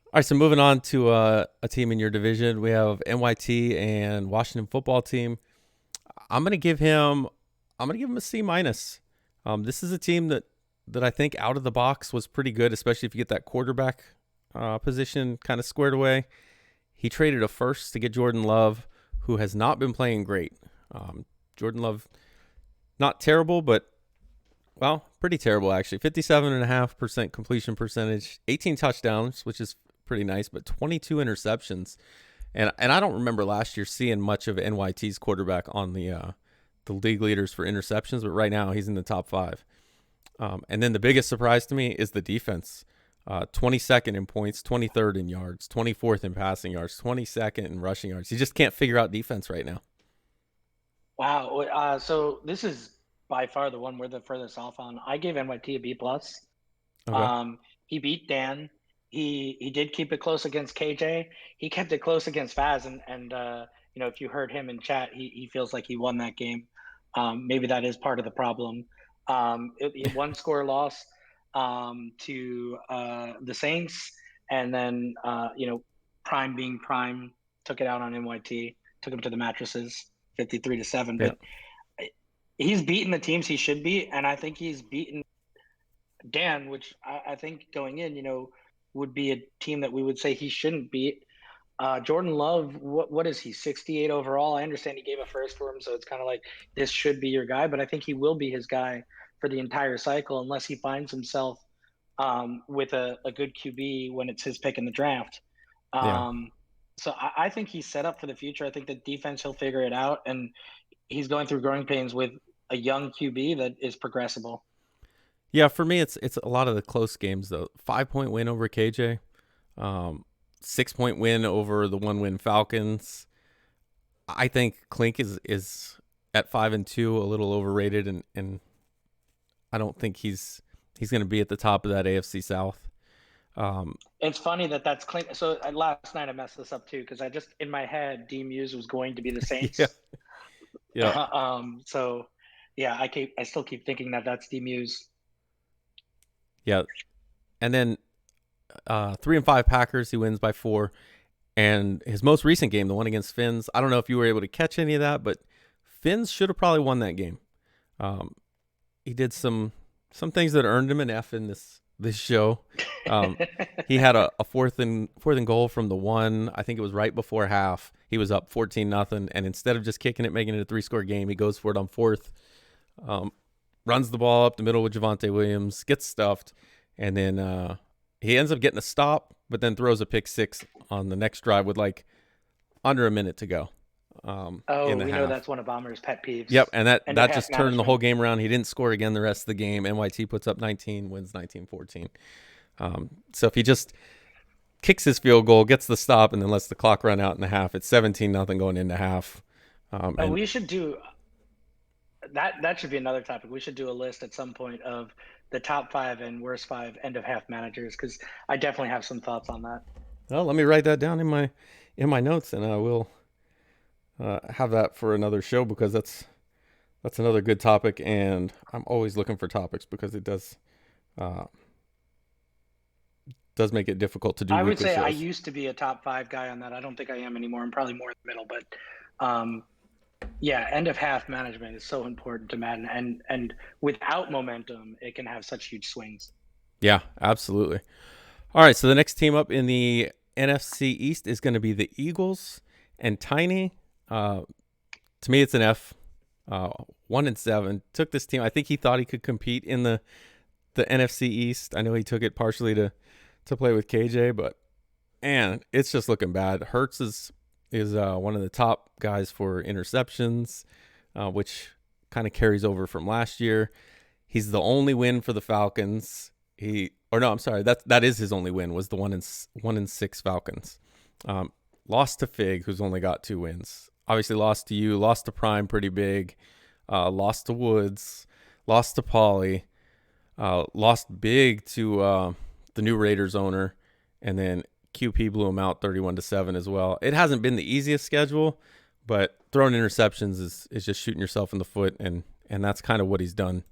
All right, so moving on to a team in your division, we have NYT and Washington Football Team. I'm gonna give him a C minus. This is a team that I think out of the box was pretty good, especially if you get that quarterback position kind of squared away. He traded a first to get Jordan Love, who has not been playing great. Jordan Love, not terrible, but well, pretty terrible actually. 57.5% completion percentage, 18 touchdowns, which is pretty nice, but 22 interceptions. And I don't remember last year seeing much of NYT's quarterback on the league leaders for interceptions, but right now he's in the top 5. And then the biggest surprise to me is the defense. 22nd in points, 23rd in yards, 24th in passing yards, 22nd in rushing yards. You just can't figure out defense right now. Wow. So this is by far the one we're the furthest off on. I gave NYT a B plus. Okay. He beat Dan. He did keep it close against KJ. He kept it close against Faz, and if you heard him in chat, he feels like he won that game. Maybe that is part of the problem. One score loss to the Saints, and then Prime being Prime took it out on NYT, took him to the mattresses, 53-7. Yeah. But he's beaten the teams he should beat, and I think he's beaten Dan, which I think going in, would be a team that we would say he shouldn't beat. Jordan Love, what is he, 68 overall? I understand he gave a first for him, so it's kind of like this should be your guy, but I think he will be his guy for the entire cycle unless he finds himself with a good QB when it's his pick in the draft. Yeah. So I think he's set up for the future. I think the defense, he'll figure it out, and he's going through growing pains with a young QB that is progressible. Yeah, for me, it's a lot of the close games though. 5-point win over KJ, 6-point win over the 1-win Falcons. I think Klink is at 5-2, a little overrated, and I don't think he's going to be at the top of that AFC South. It's funny that's Klink. So last night I messed this up too because I just in my head D Muse was going to be the Saints. Yeah. So yeah, I still keep thinking that's D Muse. Yeah. And then 3-5 Packers, he wins by 4. And his most recent game, the one against Finns, I don't know if you were able to catch any of that, but Finns should have probably won that game. He did some things that earned him an F in this show. He had a fourth and goal from the 1. I think it was right before half. He was up 14-0, and instead of just kicking it, making it a 3-score game, he goes for it on 4th. Runs the ball up the middle with Javonte Williams, gets stuffed, and then he ends up getting a stop, but then throws a pick 6 on the next drive with like under a minute to go. We know that's one of Bomber's pet peeves. Yep, and that just turned the whole game around. He didn't score again the rest of the game. NYT puts up 19, wins 19-14. So if he just kicks his field goal, gets the stop, and then lets the clock run out in the half, it's 17-0 going into half. And we should do that. That should be another topic. We should do a list at some point of the top 5 and worst 5 end of half managers, because I definitely have some thoughts on that. Well, let me write that down in my notes, and I will have that for another show, because that's another good topic, and I'm always looking for topics because it does make it difficult to do. I would say shows. I used to be a top 5 guy on that. I don't think I am anymore. I'm probably more in the middle, but yeah, end of half management is so important to Madden, and without momentum, it can have such huge swings. Yeah, absolutely. All right, so the next team up in the NFC East is going to be the Eagles, and Tiny. To me, it's an F. 1-7. Took this team. I think he thought he could compete in the NFC East. I know he took it partially to play with KJ, but man, it's just looking bad. Hurts is one of the top guys for interceptions, which kind of carries over from last year. He's the only win for the Falcons. That is his only win, was the 1-6 Falcons. Lost to Fig, who's only got 2 wins. Obviously lost to you, lost to Prime pretty big, lost to Woods, lost to Pauly, lost big to the new Raiders owner, and then QP blew him out 31-7 as well. It hasn't been the easiest schedule, but throwing interceptions is just shooting yourself in the foot, and that's kind of what he's done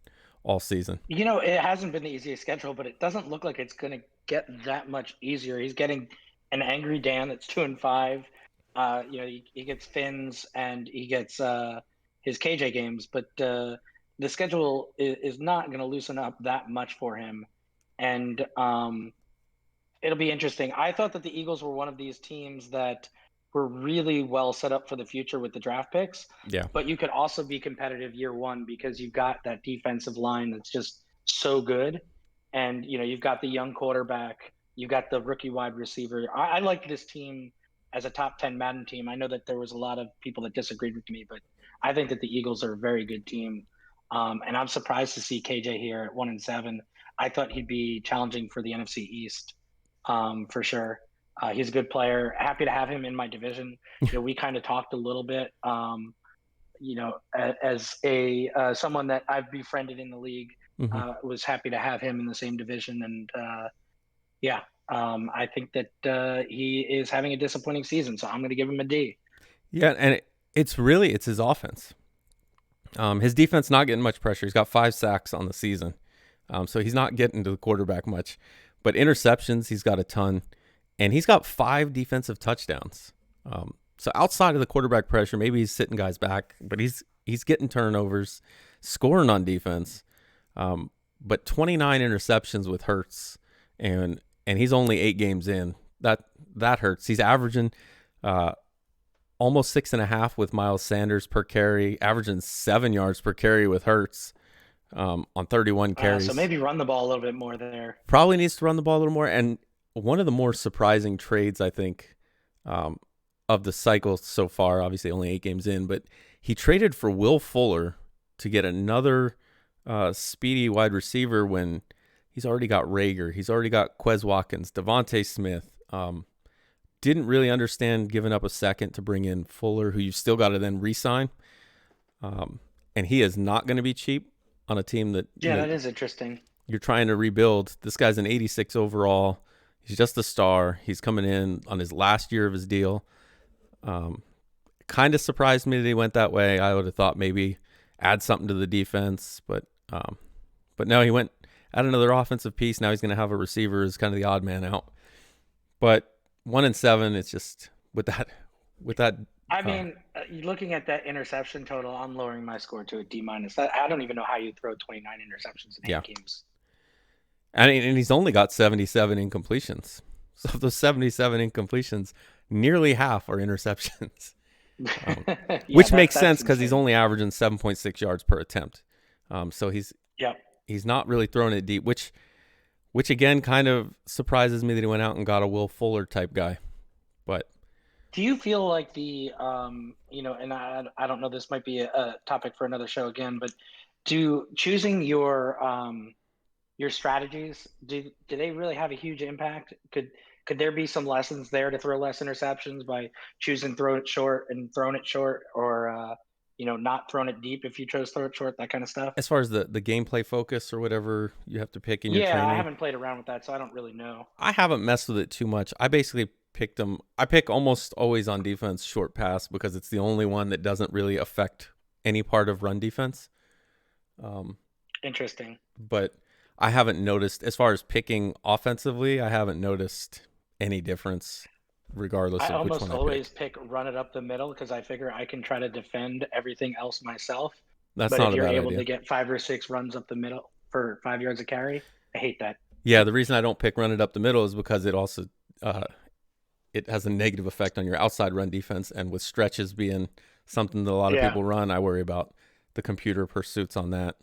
all season. It hasn't been the easiest schedule, but it doesn't look like it's going to get that much easier. He's getting an angry Dan that's 2-5. He gets Finns and he gets his KJ games, but the schedule is not going to loosen up that much for him, and it'll be interesting. I thought that the Eagles were one of these teams that were really well set up for the future with the draft picks. Yeah. But you could also be competitive year one because you've got that defensive line that's just so good, and you've got the young quarterback, you've got the rookie wide receiver. I like this team as a top 10 Madden team. I know that there was a lot of people that disagreed with me, but I think that the Eagles are a very good team. And I'm surprised to see KJ here at 1-7. I thought he'd be challenging for the NFC East for sure. He's a good player. Happy to have him in my division. We kind of talked a little bit, as someone that I've befriended in the league, was happy to have him in the same division. And I think that he is having a disappointing season, so I'm going to give him a D. Yeah, and it's his offense. His defense not getting much pressure. He's got 5 sacks on the season, so he's not getting to the quarterback much. But interceptions, he's got a ton, and he's got 5 defensive touchdowns. So outside of the quarterback pressure, maybe he's sitting guys back, but he's getting turnovers, scoring on defense. But 29 interceptions with Hurts, and he's only 8 games in. That hurts. He's averaging almost 6.5 with Miles Sanders per carry, averaging 7 yards per carry with Hurts on 31 carries. So maybe run the ball a little bit more there. Probably needs to run the ball a little more. And one of the more surprising trades, I think, of the cycle so far, obviously only 8 games in, but he traded for Will Fuller to get another speedy wide receiver when he's already got Rager. He's already got Quez Watkins, Devontae Smith. Didn't really understand giving up a second to bring in Fuller, who you've still got to then re-sign. And he is not going to be cheap on a team that... Yeah, that is interesting. You're trying to rebuild. This guy's an 86 overall. He's just a star. He's coming in on his last year of his deal. Kind of surprised me that he went that way. I would have thought maybe add something to the defense, but no, he went add another offensive piece. Now he's going to have a receiver as kind of the odd man out. But 1-7, it's just with that I Uh, mean, looking at that interception total, I'm lowering my score to a D minus. I don't even know how you throw 29 interceptions in yeah, 8 games. and he's only got 77 incompletions. So of those 77 incompletions, nearly half are interceptions. Um, Yeah, which makes that's sense because he's insane. only averaging 7.6 yards per attempt. So Yep. he's not really throwing it deep, which again kind of surprises me that he went out and got a Will Fuller type guy. But Do you feel like and I don't know, this might be a topic for another show again, but do choosing your strategies, do they really have a huge impact? Could there be some lessons there to throw less interceptions by choosing throw it short and throwing it short, or not throwing it deep if you chose throw it short, that kind of stuff? as far as the gameplay focus or whatever you have to pick in your Yeah, I training, haven't played around with that, so I don't really know. I haven't messed with it too much. I basically picked them. I pick almost always on defense short pass because it's the only one that doesn't really affect any part of run defense. Um, Interesting. but I haven't noticed as far as picking offensively. I haven't noticed any difference regardless I of which almost one I pick. always pick run it up the middle because I figure I can try to defend everything else myself. That's But if not a you're bad able idea. to get 5 or 6 runs up the middle for 5 yards of carry, I hate that. Yeah, the reason I don't pick run it up the middle is because it also uh, it has a negative effect on your outside run defense, and with stretches being something that a lot of Yeah, people run, I worry about the computer pursuits on that.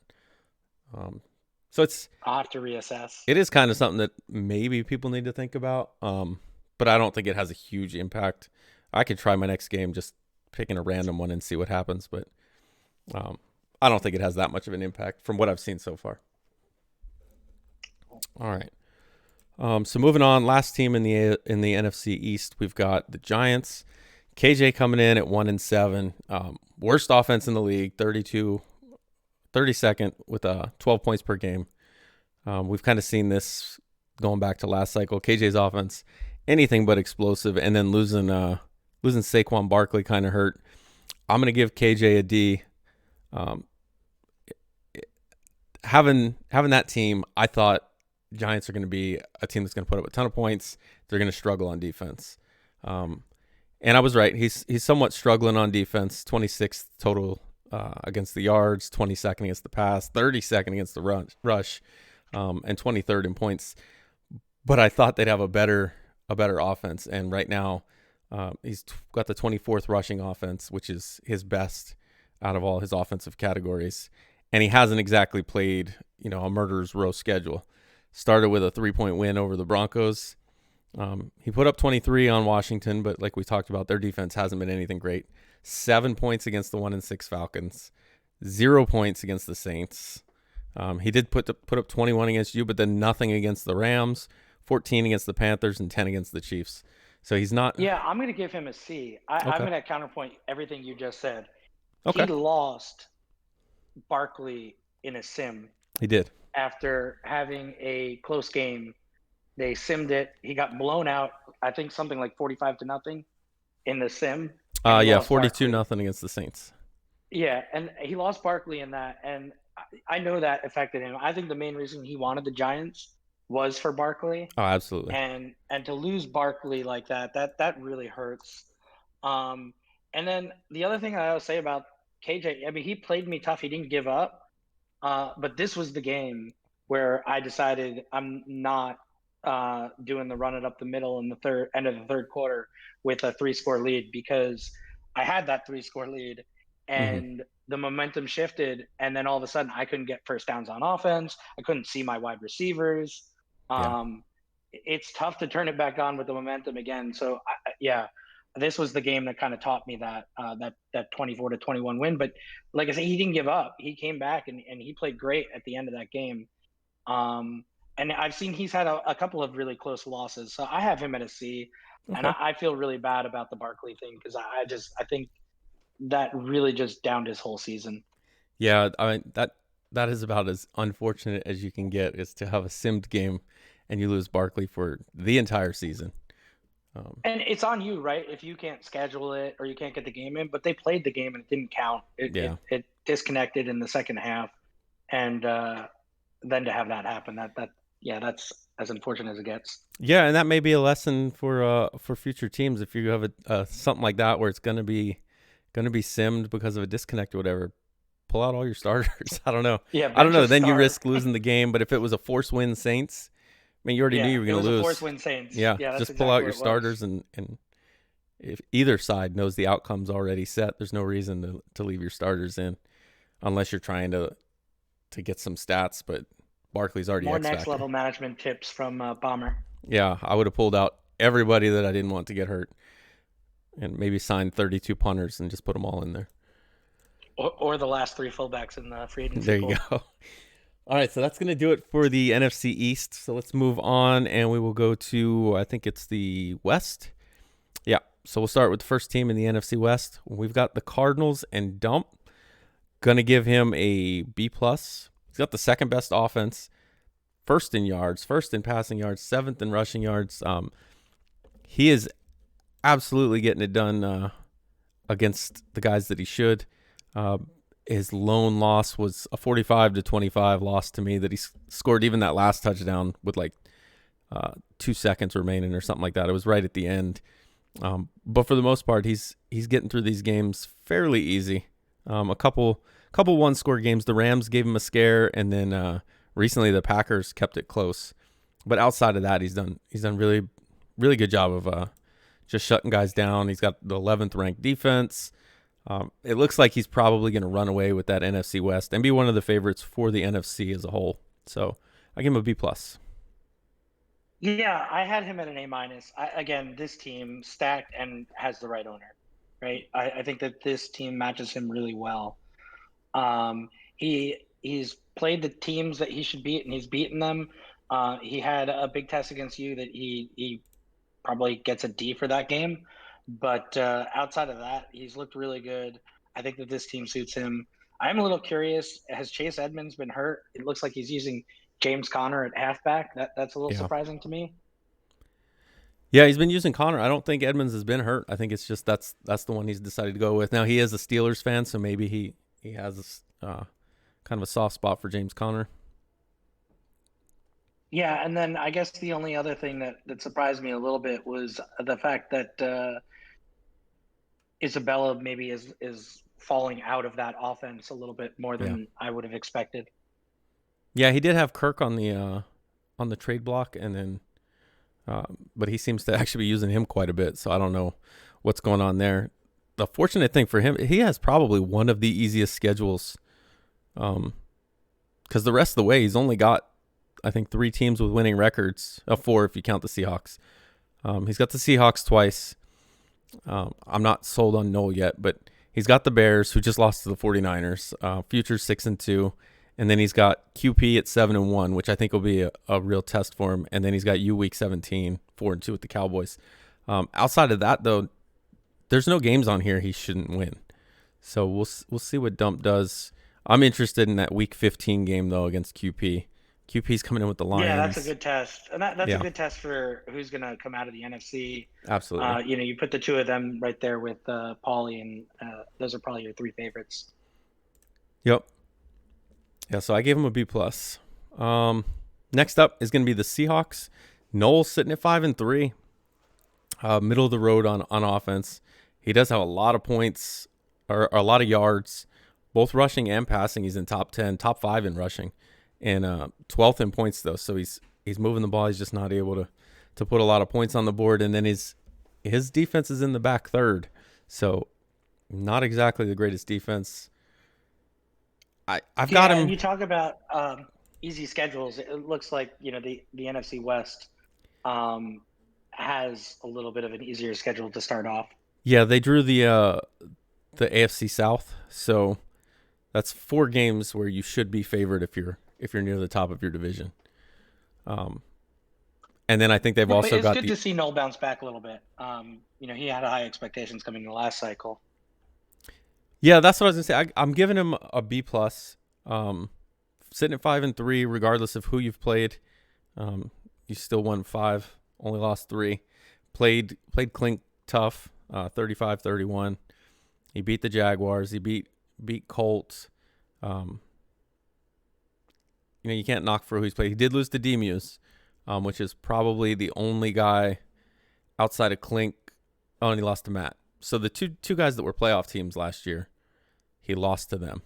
Um, so I'll have to reassess. it is kind of something that maybe people need to think about, but I don't think it has a huge impact. I could try my next game just picking a random one and see what happens, but um, I don't think it has that much of an impact from what I've seen so far. All right. So moving on, last team in the NFC East, we've got the Giants. KJ coming in at 1-7, worst offense in the league, 32nd with 12 points per game. We've kind of seen this going back to last cycle. KJ's offense, anything but explosive, and then losing Saquon Barkley kind of hurt. I'm gonna give KJ a D. Um, having that team, I thought Giants are going to be a team that's going to put up a ton of points. They're going to struggle on defense. And I was right. He's somewhat struggling on defense. 26th total against the yards, 22nd against the pass, 32nd against the rush, and 23rd in points. But I thought they'd have a better offense. And right now, he's got the 24th rushing offense, which is his best out of all his offensive categories. And he hasn't exactly played, a murderer's row schedule. Started with a 3-point win over the Broncos. He put up 23 on Washington, but like we talked about, their defense hasn't been anything great. 7 points against the 1-6 Falcons, 0 points against the Saints. He did put up 21 against you, but then nothing against the Rams, 14 against the Panthers, and 10 against the Chiefs. So he's not Yeah, I'm going to give him a C. I'm okay. going to counterpoint everything you just said. He Okay, lost Barkley in a sim he did. after having a close game. They simmed it. He got blown out, I think something like 45-0 in the sim, and he Yeah, lost 42 Barkley. nothing against the Saints. Yeah, and he lost Barkley in that, and I know that affected him. I think the main reason he wanted the Giants was for Barkley, Oh, absolutely. and to lose Barkley like that really hurts. Um, and then the other thing I will say about KJ, I mean, he played me tough. He didn't give up. But this was the game where I decided I'm not doing the run it up the middle in the third end of the third quarter with a 3-score lead, because I had that 3-score lead Mm-hmm. and the momentum shifted, and then all of a sudden I couldn't get first downs on offense. I couldn't see my wide receivers. Yeah. Um, it's tough to turn it back on with the momentum again. So yeah, this was the game that kind of taught me that 24-21 win. But like I said, he didn't give up. He came back and he played great at the end of that game. Um, and I've seen he's had a couple of really close losses. So I have him at a C. And Okay. I feel really bad about the Barkley thing because I think that really just downed his whole season. Yeah, I mean that is about as unfortunate as you can get, is to have a simmed game and you lose Barkley for the entire season. Um, And it's on you, right? If you can't schedule it or you can't get the game in, but they played the game and it didn't count. It yeah, it, it disconnected in the second half, and then to have that happen, yeah, as unfortunate as it gets. Yeah, and that may be a lesson for future teams if you have something like that where it's gonna be simmed because of a disconnect or whatever. Pull out all your starters. I don't know. Yeah, I don't bench a know. Then you start. risk losing the game. But if it was a force win Saints, I mean, you already knew Yeah, you were it gonna was a force lose. win Saints. Yeah, Yeah, that's just pull exactly out what your it was. starters and if either side knows the outcome's already set, there's no reason to leave your starters in unless you're trying to get some stats. But Barkley's already More X next factor. level management tips from Bomber. Yeah, I would have pulled out everybody that I didn't want to get hurt and maybe signed 32 punters and just put them all in there. Or the last three fullbacks in the free agency There you pool. go. All right, so that's going to do it for the NFC East. So let's move on and we will go to, I think it's the West. Yeah, so we'll start with the first team in the NFC West. We've got the Cardinals and Dump. Going to give him a B+. He's got the second best offense, first in yards, first in passing yards, seventh in rushing yards. He is absolutely getting it done against the guys that he should. His lone loss was a 45-25 loss to me that he scored even that last touchdown with like 2 seconds remaining or something like that. It was right at the end. But for the most part, he's getting through these games fairly easy. A couple one-score games, the Rams gave him a scare, and then recently the Packers kept it close. But outside of that, he's done really really good job of just shutting guys down. He's got the 11th ranked defense. It looks like he's probably going to run away with that NFC West and be one of the favorites for the NFC as a whole. So I give him a B+. Yeah, I had him at an A-. Again, this team stacked and has the right owner, right? I think that this team matches him really well. He's played the teams that he should beat, and he's beaten them. He had a big test against you that he probably gets a D for that game. But outside of that, he's looked really good. I think that this team suits him. I'm a little curious. Has Chase Edmonds been hurt? It looks like he's using James Conner at halfback. That's a little Yeah. surprising to me. Yeah, he's been using Connor. I don't think Edmonds has been hurt. I think it's just that's the one he's decided to go with. Now he is a Steelers fan, so maybe he has kind of a soft spot for James Conner. Yeah, and then I guess the only other thing that surprised me a little bit was the fact that Isabella maybe is falling out of that offense a little bit more Yeah. than I would have expected. Yeah, he did have Kirk on the trade block, and then but he seems to actually be using him quite a bit. So I don't know what's going on there. The fortunate thing for him, he has probably one of the easiest schedules, because the rest of the way he's only got, I think, 3 teams with winning records, 4 if you count the Seahawks. He's got the Seahawks twice. I'm not sold on Noel yet, but he's got the Bears, who just lost to the 49ers. Future's 6-2. And then he's got QP at 7-1, which I think will be a real test for him. And then he's got U Week 17, 4-2 with the Cowboys. Outside of that, though, there's no games on here he shouldn't win. So we'll see what Dump does. I'm interested in that Week 15 game, though, against QP. QP's coming in with the Lions. Yeah, that's a good test, and that's Yeah. a good test for who's going to come out of the NFC. Absolutely. You put the two of them right there with Paulie, and those are probably your 3 favorites. Yep. Yeah, so I gave him a B+. Next up is going to be the Seahawks. Noel's sitting at 5-3. Middle of the road on offense. He does have a lot of points or a lot of yards, both rushing and passing. He's in top 10, top 5 in rushing, and 12th in points though. So he's moving the ball. He's just not able to put a lot of points on the board. And then his defense is in the back third, so not exactly the greatest defense. I've got him. And you talk about easy schedules. It looks like the NFC West has a little bit of an easier schedule to start off. Yeah, they drew the AFC South, so that's 4 games where you should be favored if you're near the top of your division. And then I think they've also got. It's good to see Noel bounce back a little bit. He had high expectations coming in the last cycle. Yeah, that's what I was gonna say. I'm giving him a B+. Sitting at 5-3, regardless of who you've played. You still won 5, only lost 3. Played Clink tough, 35-31. He beat the Jaguars. He beat Colts. You can't knock for who he's played. He did lose to D-Muse, which is probably the only guy outside of Klink. Oh, and he lost to Matt. So the two guys that were playoff teams last year, he lost to them.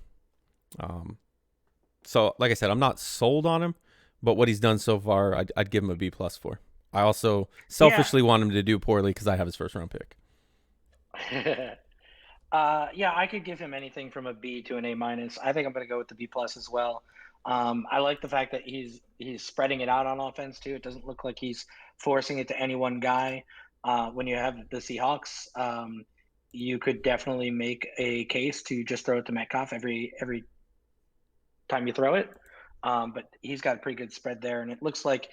So like I said, I'm not sold on him, but what he's done so far, I'd give him a B+ for. I also selfishly want him to do poorly because I have his first round pick. Yeah, I could give him anything from a B to an A-. I think I'm going to go with the B+ as well. I like the fact that he's spreading it out on offense too. It doesn't look like he's forcing it to any one guy. When you have the Seahawks, you could definitely make a case to just throw it to Metcalf every time you throw it. But he's got a pretty good spread there, and it looks like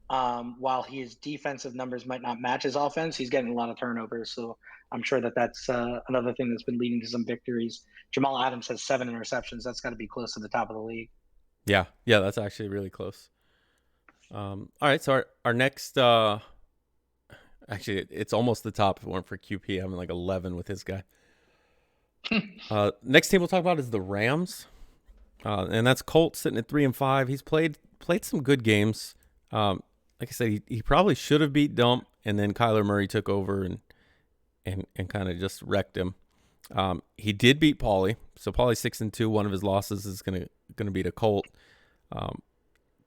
while his defensive numbers might not match his offense, he's getting a lot of turnovers. So I'm sure that's another thing that's been leading to some victories. Jamal Adams has 7 interceptions. That's got to be close to the top of the league. Yeah, that's actually really close. All right, so our next, actually, it's almost the top if it weren't for QP having like 11 with his guy. Next team we'll talk about is the Rams, and that's Colts sitting at 3-5. He's played some good games. Like I said, he probably should have beat Dump, and then Kyler Murray took over and kind of just wrecked him. He did beat Paulie, so Paulie's 6-2. One of his losses is gonna beat a Colt.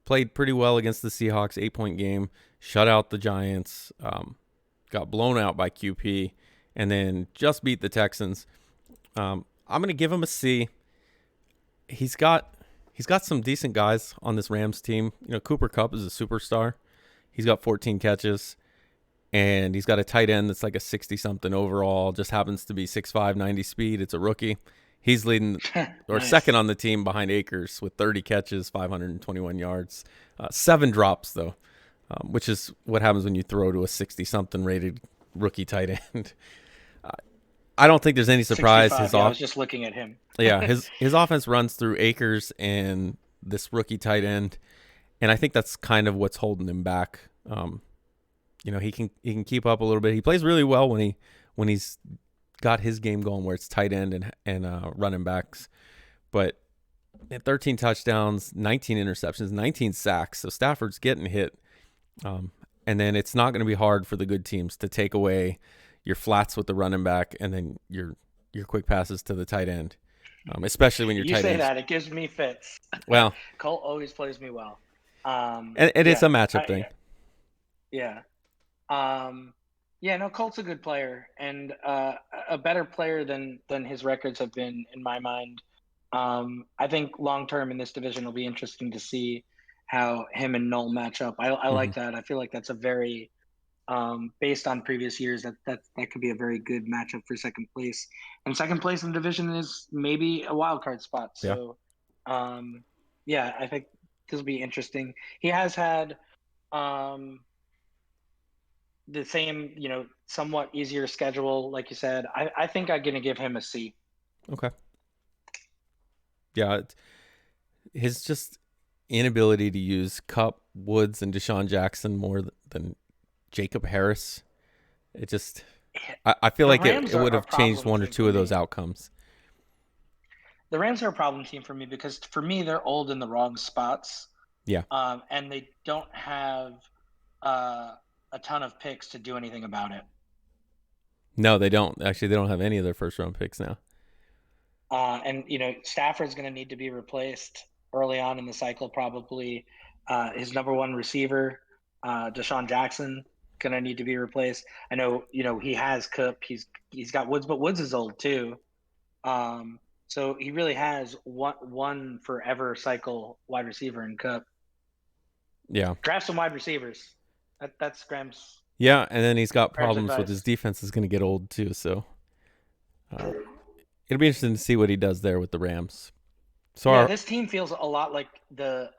Played pretty well against the Seahawks, 8-point game, shut out the Giants, got blown out by QP, and then just beat the Texans. I'm gonna give him a C. He's got some decent guys on this Rams team. Cooper Kupp is a superstar. He's got 14 catches, and he's got a tight end that's like a 60-something overall, just happens to be 6'5", 90 speed. It's a rookie. He's leading or nice. Second on the team behind Akers with 30 catches, 521 yards, 7 drops, though, which is what happens when you throw to a 60-something rated rookie tight end. I don't think there's any surprise. I was just looking at him. Yeah, his offense runs through Akers and this rookie tight end, and I think that's kind of what's holding him back. He can keep up a little bit. He plays really well when he's got his game going where it's tight end and running backs. But 13 touchdowns, 19 interceptions, 19 sacks. So Stafford's getting hit. And then it's not going to be hard for the good teams to take away your flats with the running back and then your quick passes to the tight end, especially when you're tight end. You say that, it gives me fits. Well, Colt always plays me well. And it's a matchup thing. Yeah. Colt's a good player and a better player than his records have been in my mind. I think long term in this division will be interesting to see how him and Null match up. I like that. I feel like that's a very based on previous years that could be a very good matchup for second place. And second place in the division is maybe a wild card spot. So I think this will be interesting. He has had the same, somewhat easier schedule, like you said. I think I'm going to give him a C. Okay. Yeah, his just inability to use Kupp, Woods, and Deshaun Jackson more than Jacob Harris. It just, I feel like it would have changed one or two of those outcomes. The Rams are a problem team for me because for me, they're old in the wrong spots. Yeah. And they don't have a ton of picks to do anything about it. No, they don't. Actually, they don't have any of their first round picks now. And Stafford's going to need to be replaced early on in the cycle, probably. His number one receiver, Deshaun Jackson, going to need to be replaced. I know, he has Kupp, he's got Woods, but Woods is old too. So he really has one forever cycle wide receiver in Kupp. Yeah. Draft some wide receivers. That's Graham's. Yeah, and then he's got problems with his defense is going to get old too. So it'll be interesting to see what he does there with the Rams. So this team feels a lot like the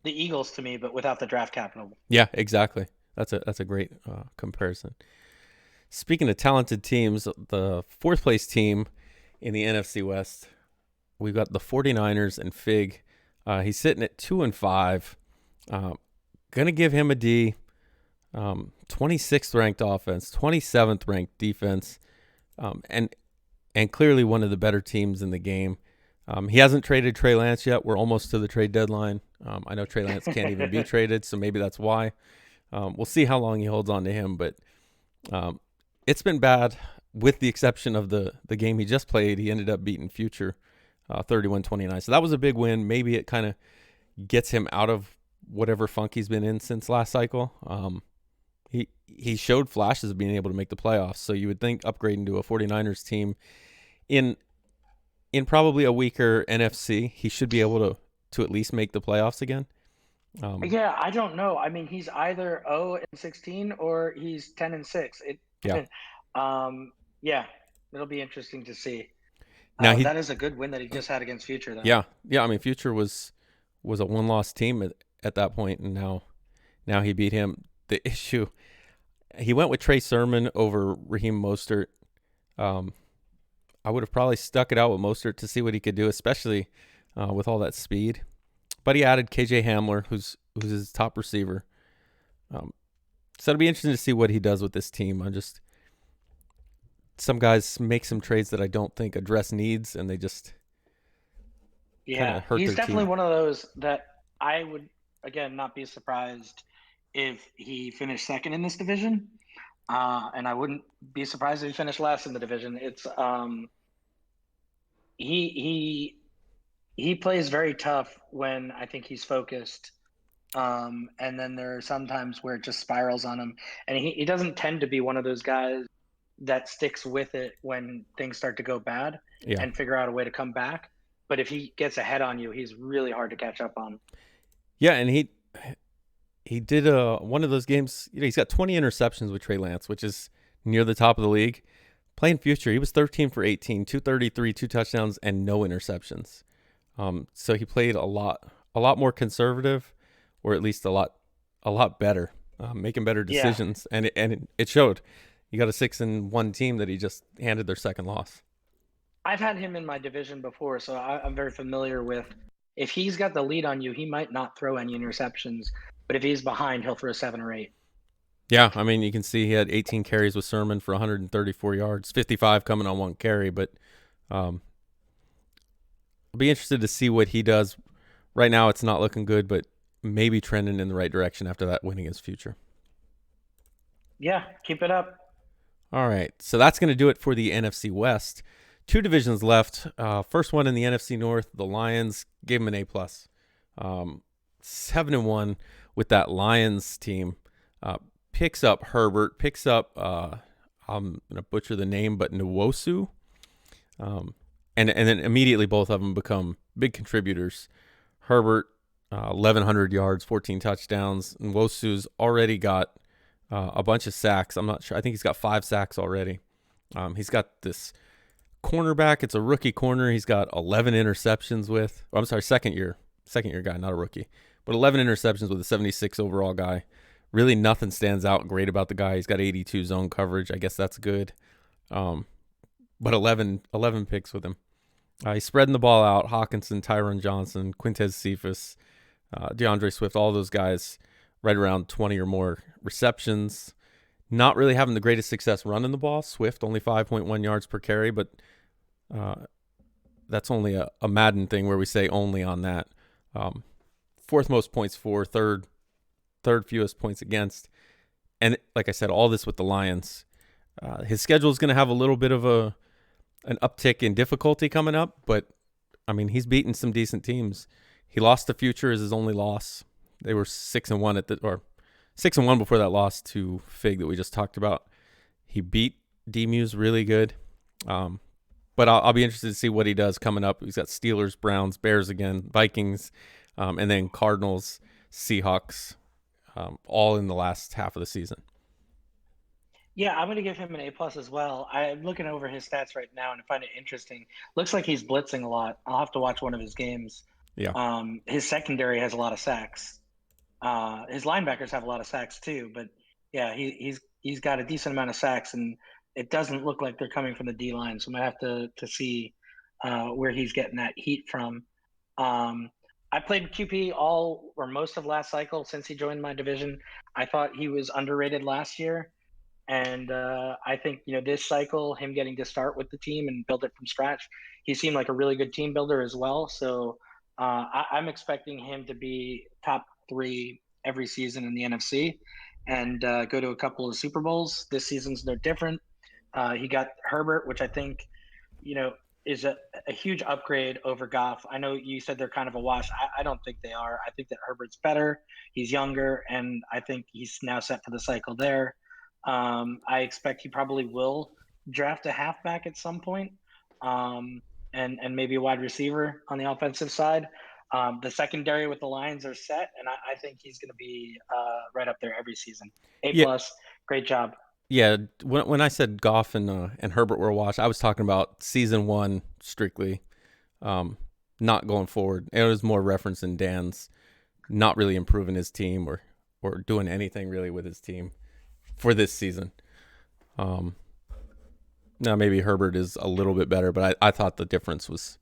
Eagles to me, but without the draft capital. Yeah, exactly. That's a great comparison. Speaking of talented teams, the fourth place team in the NFC West, we've got the 49ers and Fig. He's sitting at 2-5. Gonna give him a D. 26th ranked offense, 27th ranked defense, and clearly one of the better teams in the game. He hasn't traded Trey Lance yet. We're almost to the trade deadline. I know Trey Lance can't even be traded, so maybe that's why. We'll see how long he holds on to him, but it's been bad with the exception of the game he just played. He ended up beating Future 31-29. So that was a big win. Maybe it kind of gets him out of whatever funk he's been in since last cycle. He showed flashes of being able to make the playoffs. So you would think upgrading to a 49ers team in probably a weaker NFC, he should be able to at least make the playoffs again. Yeah, I don't know. I mean, he's either 0-16 or he's 10-6. Yeah. Yeah, it'll be interesting to see. Now that is a good win that he just had against Future, though. Yeah. I mean, Future was a one-loss team at that point, and now he beat him. The issue, he went with Trey Sermon over Raheem Mostert. I would have probably stuck it out with Mostert to see what he could do, especially with all that speed. But he added KJ Hamler, who's his top receiver. So it'll be interesting to see what he does with this team. Some guys make some trades that I don't think address needs, and they just hurt he's their definitely team. one of those that I would again not be surprised if he finished second in this division, and I wouldn't be surprised if he finished last in the division. It's he plays very tough when I think he's focused. And then there are some times where it just spirals on him. And he doesn't tend to be one of those guys that sticks with it when things start to go bad and figure out a way to come back. But if he gets ahead on you, he's really hard to catch up on. Yeah, and he did one of those games. He's got 20 interceptions with Trey Lance, which is near the top of the league. Playing Future, he was 13 for 18, 233, 2 touchdowns, and no interceptions. So he played a lot more conservative, or at least a lot better, making better decisions, and it showed. You got a 6-1 team that he just handed their second loss. I've had him in my division before, so I'm very familiar with. If he's got the lead on you, he might not throw any interceptions, but if he's behind, he'll throw 7 or 8. Yeah, I mean, you can see he had 18 carries with Sermon for 134 yards, 55 coming on one carry, but I'll be interested to see what he does. Right now, it's not looking good, but maybe trending in the right direction after that win against Future. Yeah, keep it up. All right, so that's going to do it for the NFC West. 2 divisions left. First one in the NFC North, the Lions gave them an A+. 7-1 with that Lions team. Picks up Herbert, picks up, I'm going to butcher the name, but Nwosu. And then immediately both of them become big contributors. Herbert, 1,100 yards, 14 touchdowns. Nwosu's already got a bunch of sacks. I'm not sure. I think he's got 5 sacks already. He's got this cornerback. It's a rookie corner. He's got 11 interceptions with. Oh, I'm sorry, second year guy, not a rookie, but 11 interceptions with a 76 overall guy. Really, nothing stands out great about the guy. He's got 82 zone coverage. I guess that's good. But 11 picks with him. He's spreading the ball out. Hawkinson, Tyron Johnson, Quintez Cephas, DeAndre Swift, all those guys right around 20 or more receptions. Not really having the greatest success running the ball. Swift only 5.1 yards per carry, but that's only a Madden thing where we say only on that. 4th most points for, third fewest points against. And like I said, all this with the Lions. His schedule is going to have a little bit of an uptick in difficulty coming up, but I mean, he's beaten some decent teams. He lost to Future as his only loss. They were 6-1 6-1 before that loss to Fig that we just talked about. He beat D-Muse really good. But I'll be interested to see what he does coming up. He's got Steelers, Browns, Bears again, Vikings, and then Cardinals, Seahawks, all in the last half of the season. Yeah, I'm going to give him an A+ as well. I'm looking over his stats right now and I find it interesting. Looks like he's blitzing a lot. I'll have to watch one of his games. Yeah. His secondary has a lot of sacks. His linebackers have a lot of sacks too, but yeah, he's got a decent amount of sacks, and it doesn't look like they're coming from the D line. So I might have to see where he's getting that heat from. I played QP all or most of last cycle since he joined my division. I thought he was underrated last year. And I think, this cycle, him getting to start with the team and build it from scratch, he seemed like a really good team builder as well. So I'm expecting him to be top three every season in the NFC and go to a couple of Super Bowls. This season's no different. He got Herbert, which I think, you know, is a huge upgrade over Goff. I know you said they're kind of a wash. I don't think they are. I think that Herbert's better. He's younger, and I think he's now set for the cycle there. I expect he probably will draft a halfback at some point, and maybe a wide receiver on the offensive side. The secondary with the Lions are set, and I think he's going to be right up there every season. A Yeah, plus, great job. yeah. When I said Goff and Herbert were a wash, I was talking about season one strictly, not going forward. It was more referencing Dan's not really improving his team or doing anything really with his team for this season. Now maybe Herbert is a little bit better, but I thought the difference was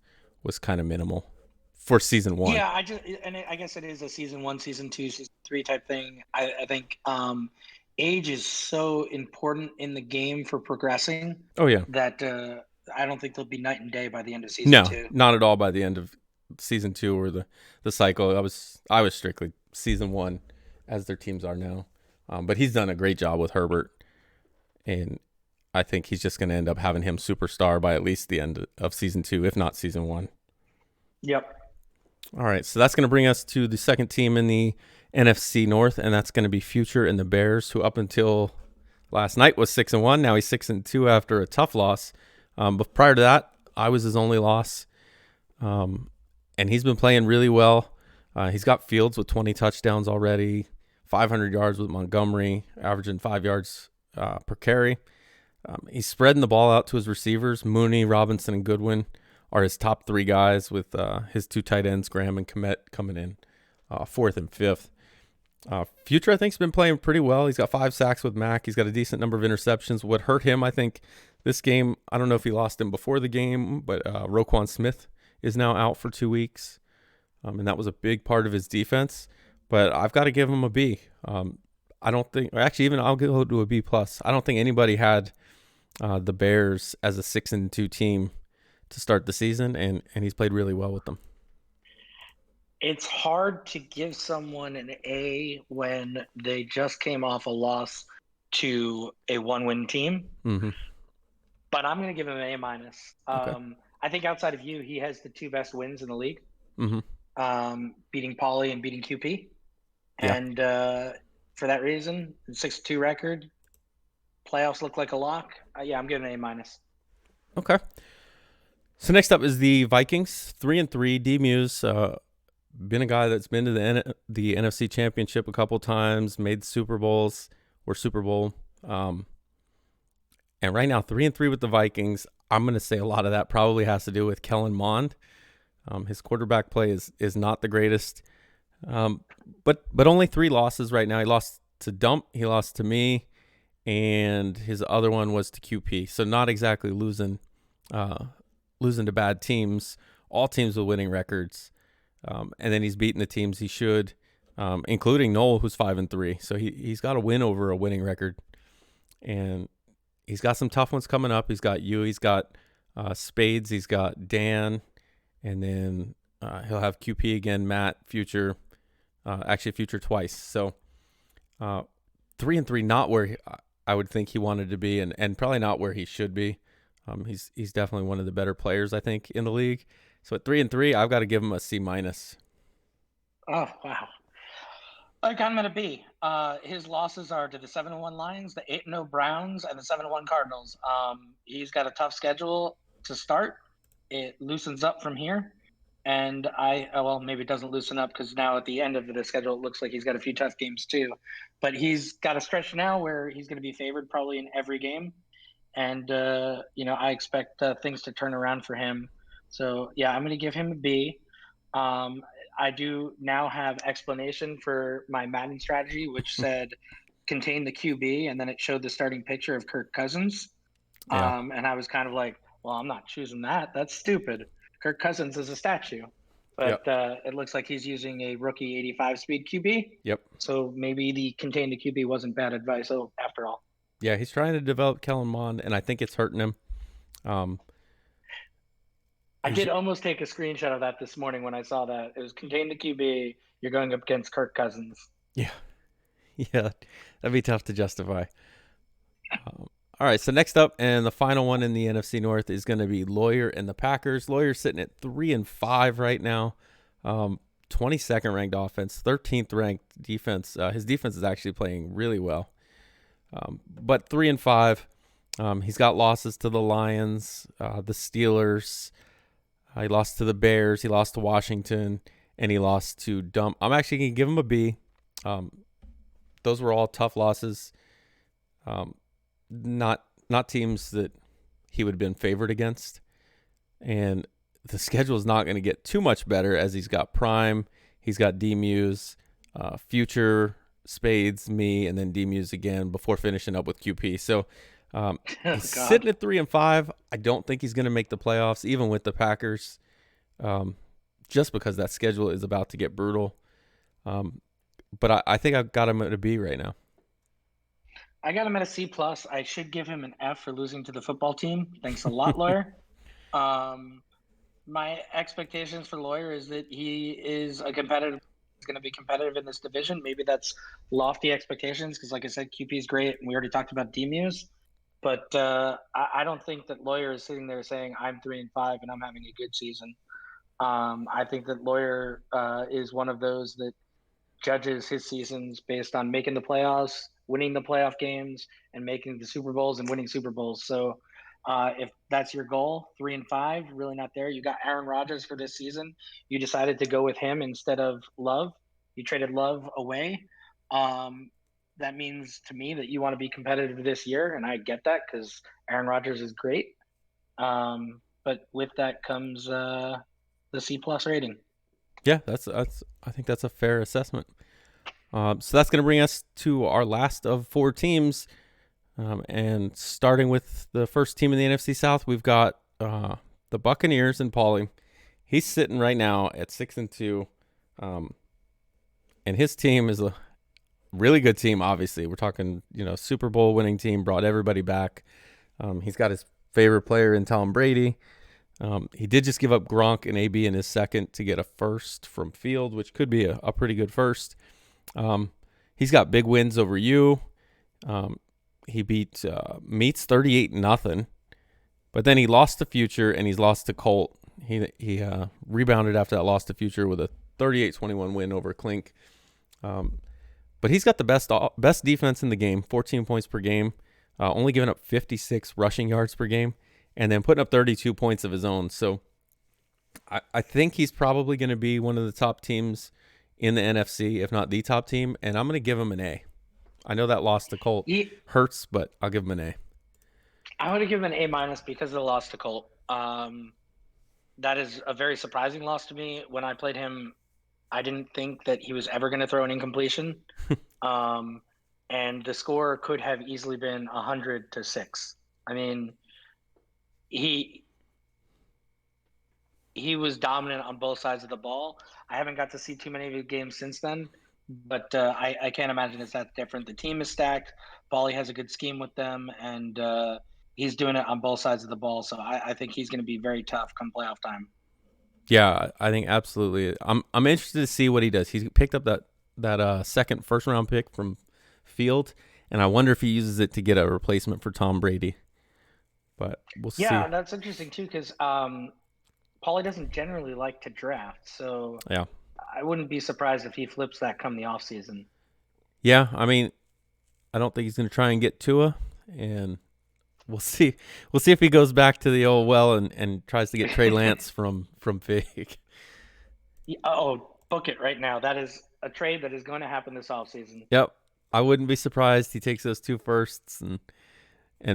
kind of minimal for season one. Yeah, I guess it is a season one, season two, season three type thing. I think age is so important in the game for progressing Oh yeah, that I don't think they'll be night and day by the end of season no, two. not at all. By the end of season two or the cycle, I was strictly season one, as their teams are now. But he's done a great job with Herbert, and I think he's just going to end up having him superstar by at least the end of season two, if not season one. Yep. All right, so that's going to bring us to the second team in the NFC North, and that's going to be Future and the Bears, who up until last night was 6-1. Now he's 6-2 after a tough loss. But prior to that, I was his only loss, and he's been playing really well. He's got Fields with 20 touchdowns already, 500 yards with Montgomery, averaging 5 yards per carry. He's spreading the ball out to his receivers. Mooney, Robinson, and Goodwin are his top three guys, with his two tight ends, Graham and Komet, coming in fourth and fifth. Future, I think, has been playing pretty well. He's got 5 sacks with Mac. He's got a decent number of interceptions. What hurt him, I think, this game, I don't know if he lost him before the game, but Roquan Smith is now out for 2 weeks, and that was a big part of his defense. But I've got to give him a B. I don't think, or actually, even I'll go to a B plus. I don't think anybody had the Bears as a 6-2 team to start the season, and he's played really well with them. It's hard to give someone an A when they just came off a loss to a one-win team. Mm-hmm. But I'm going to give him an A minus. Okay. I think outside of you, he has the 2 best wins in the league, Mm-hmm. beating Pauly and beating QP. Yeah. And for that reason, 6-2 record, playoffs look like a lock. Yeah, I'm giving an A minus. Okay. So next up is the Vikings, 3-3. D Muse, been a guy that's been to the NFC Championship a couple times, made the Super Bowls or Super Bowl, and right now 3-3 with the Vikings. I'm going to say a lot of that probably has to do with Kellen Mond. His quarterback play is not the greatest, but only 3 losses right now. He lost to Dump, he lost to me, and his other one was to QP. So not exactly losing to bad teams. All teams with winning records. And then he's beaten the teams he should, including Noel, who's 5-3. So he's got a win over a winning record, and he's got some tough ones coming up. He's got you. He's got Spades. He's got Dan, and then he'll have QP again, Matt, Future, actually Future twice. So 3-3, not where I would think he wanted to be, and probably not where he should be. He's definitely one of the better players, I think, in the league. So at 3-3, I've got to give him a C minus. Oh, wow. I got him at a B. His losses are to the 7-1 Lions, the 8-0 Browns, and the 7-1 Cardinals. He's got a tough schedule to start. It loosens up from here. And well, maybe it doesn't loosen up because now at the end of the schedule, it looks like he's got a few tough games too. But he's got a stretch now where he's going to be favored probably in every game. And, I expect things to turn around for him. So, yeah, I'm going to give him a B. I do now have explanation for my Madden strategy, which said contain the QB, and then it showed the starting picture of Kirk Cousins. Yeah. And I was kind of like, well, I'm not choosing that. That's stupid. Kirk Cousins is a statue. But it looks like he's using a rookie 85 speed QB. Yep. So maybe the contain the QB wasn't bad advice after all. Yeah, he's trying to develop Kellen Mond, and I think it's hurting him. Um, I he's did almost take a screenshot of that this morning when I saw that. It was contained to QB. You're going up against Kirk Cousins. yeah, yeah, that'd be tough to justify. All right, so next up and the final one in the NFC North is going to be Lawyer and the Packers. Lawyer's sitting at 3-5 right now. 22nd ranked offense, 13th ranked defense. His defense is actually playing really well. But 3-5. He's got losses to the Lions, the Steelers. He lost to the Bears. He lost to Washington, and he lost to Dumb. I'm actually gonna give him a B. Those were all tough losses. Not teams that he would have been favored against, and the schedule is not going to get too much better as he's got Prime, he's got D-Muse, Future, Spades, me, and then D-Muse again before finishing up with QP. So he's sitting at 3-5. I don't think he's going to make the playoffs, even with the Packers, just because that schedule is about to get brutal. But I think I've got him at a B right now. I got him at a C+. I should give him an F for losing to the football team. Thanks a lot, Lawyer. My expectations for Lawyer is that he is a competitive. He's going to be competitive in this division. Maybe that's lofty expectations because, like I said, QP is great, and we already talked about D-Muse. But I don't think that Lawyer is sitting there saying I'm 3-5 and I'm having a good season. I think that Lawyer is one of those that judges his seasons based on making the playoffs, winning the playoff games, and making the Super Bowls and winning Super Bowls. So if that's your goal, 3-5, really not there. You got Aaron Rodgers for this season. You decided to go with him instead of Love. You traded Love away. That means to me that you want to be competitive this year, and I get that because Aaron Rodgers is great. But with that comes the C+ rating. Yeah, that's I think that's a fair assessment. So that's going to bring us to our last of four teams. And starting with the first team in the NFC South, we've got the Buccaneers and Paulie. He's sitting right now at 6-2. And his team is a really good team, obviously. We're talking, Super Bowl winning team, brought everybody back. He's got his favorite player in Tom Brady. He did just give up Gronk and AB in his second to get a first from Field, which could be a pretty good first. He's got big wins over you. He beat Meats 38-0, but then he lost to Future and he's lost to Colt. He rebounded after that loss to Future with a 38-21 win over Clink. But he's got the best defense in the game, 14 points per game, only giving up 56 rushing yards per game, and then putting up 32 points of his own. So I think he's probably going to be one of the top teams in the NFC, if not the top team, and I'm going to give him an A. I know that loss to Colt hurts, but I'll give him an A. I would give him an A- because of the loss to Colt. That is a very surprising loss to me. When I played him, I didn't think that he was ever going to throw an incompletion. And the score could have easily been 100-6. I mean, he was dominant on both sides of the ball. I haven't got to see too many of his games since then, but I can't imagine it's that different. The team is stacked. Paulie has a good scheme with them, and he's doing it on both sides of the ball. So I think he's going to be very tough come playoff time. Yeah, I think absolutely. I'm interested to see what he does. He picked up that second first round pick from Field, and I wonder if he uses it to get a replacement for Tom Brady. But we'll see. Yeah, that's interesting too, because Paulie doesn't generally like to draft, so yeah, I wouldn't be surprised if he flips that come the offseason. Yeah, I mean, I don't think he's going to try and get Tua, and we'll see. We'll see if he goes back to the old well and tries to get Trey Lance from Fig. Book it right now. That is a trade that is going to happen this offseason. Yep, I wouldn't be surprised he takes those two firsts and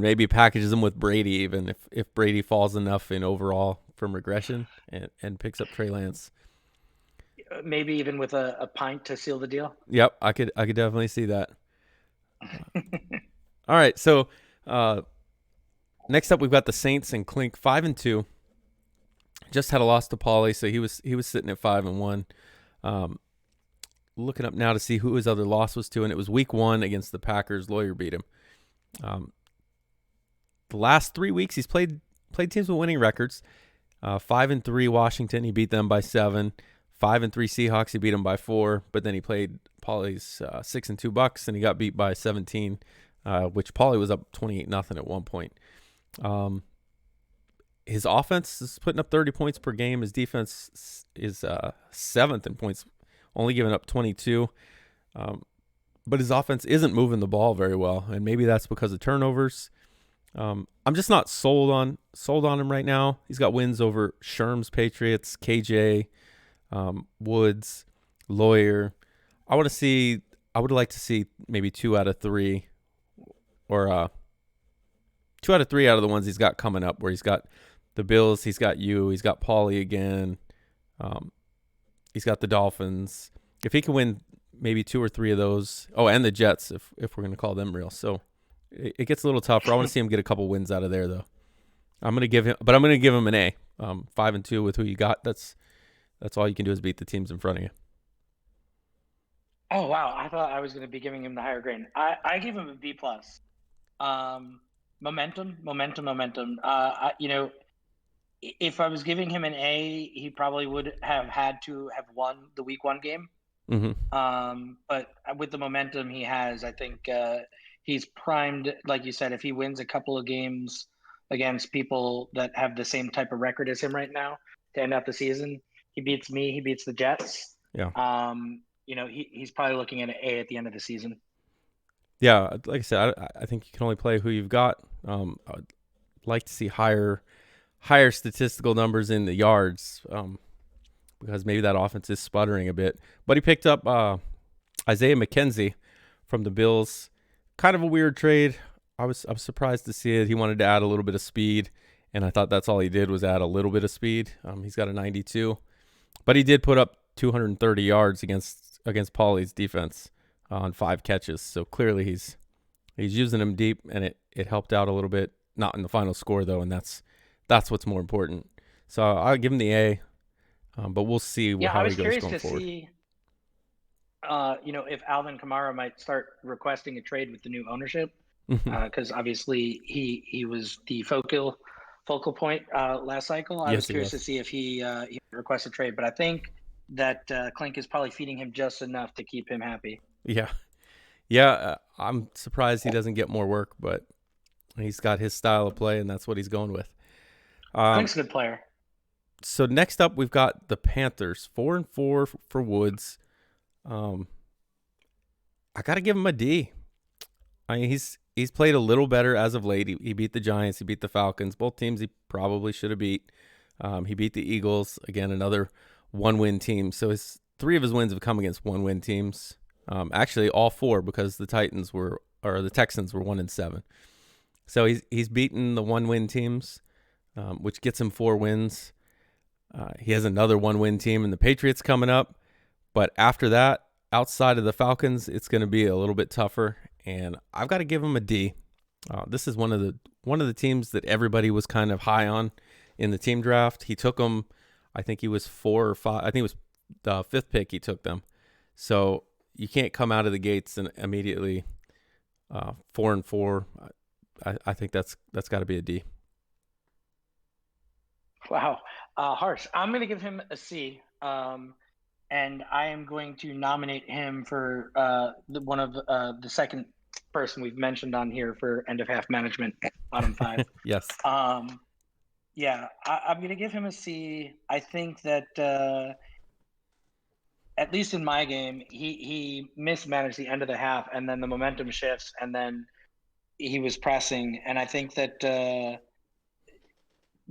maybe packages them with Brady, even if Brady falls enough in overall from regression and picks up Trey Lance. Maybe even with a pint to seal the deal. Yep, I could definitely see that. All right, so next up we've got the Saints and Clink, 5-2. Just had a loss to Paulie, so he was sitting at 5-1. Looking up now to see who his other loss was to, and it was week 1 against the Packers. Lawyer beat him. The last 3 weeks he's played teams with winning records. 5-3 Washington, he beat them by 7. 5-3 Seahawks, he beat them by 4. But then he played Paulie's 6-2 Bucks, and he got beat by 17, which Paulie was up 28-0 at one point. His offense is putting up 30 points per game. His defense is 7th in points, only giving up 22. But his offense isn't moving the ball very well, and maybe that's because of turnovers. I'm just not sold on him right now. He's got wins over Sherm's Patriots, KJ, Woods, Lawyer. I would like to see maybe 2 out of 3, or 2 out of 3 out of the ones he's got coming up, where he's got the Bills, he's got he's got Paulie again, he's got the Dolphins. If he can win maybe 2 or 3 of those, and the Jets, if we're going to call them real. So it gets a little tougher. I want to see him get a couple wins out of there, though. I'm going to give him an A. 5-2 with who you got. That's all you can do is beat the teams in front of you. Oh wow! I thought I was going to be giving him the higher grade. I give him a B+. Momentum. If I was giving him an A, he probably would have had to have won the week 1 game. Mm-hmm. But with the momentum he has, I think he's primed. Like you said, if he wins a couple of games against people that have the same type of record as him right now to end out the season, he beats me, he beats the Jets. Yeah. He's probably looking at an A at the end of the season. Yeah, like I said, I think you can only play who you've got. I'd like to see higher statistical numbers in the yards, because maybe that offense is sputtering a bit. But he picked up Isaiah Mckenzie from the Bills. Kind of a weird trade. I was surprised to see it. He wanted to add a little bit of speed, and I thought that's all he did was add a little bit of speed. He's got a 92, but he did put up 230 yards against Paulie's defense on 5 catches. So clearly he's using him deep, and it helped out a little bit. Not in the final score though, and that's what's more important. So I'll give him the A, but we'll see how he goes going forward. See, if Alvin Kamara might start requesting a trade with the new ownership, because obviously he was the focal point last cycle. I was curious to see if he requests a trade, but I think that Klink is probably feeding him just enough to keep him happy. Yeah. I'm surprised he doesn't get more work, but he's got his style of play, and that's what he's going with. Klink's a good player. So next up, we've got the Panthers, 4-4 for Woods. I got to give him a D. I mean, he's played a little better as of late. He beat the Giants. He beat the Falcons. Both teams he probably should have beat. He beat the Eagles. Again, another 1-win team. So 3 of his wins have come against 1-win teams. Actually, all 4, because the Texans were 1-7. So he's beaten the 1-win teams, which gets him 4 wins. He has another 1-win team in the Patriots coming up. But after that, outside of the Falcons, it's going to be a little bit tougher. And I've got to give him a D. This is one of the teams that everybody was kind of high on in the team draft. He took them. I think he was 4 or 5. I think it was the 5th pick he took them. So you can't come out of the gates and immediately 4-4. I think that's got to be a D. Wow, harsh. I'm going to give him a C, and I am going to nominate him for one of the second person we've mentioned on here for end of half management, bottom 5. Yes. Yeah, I'm going to give him a C. I think that at least in my game, he mismanaged the end of the half, and then the momentum shifts, and then he was pressing. And I think that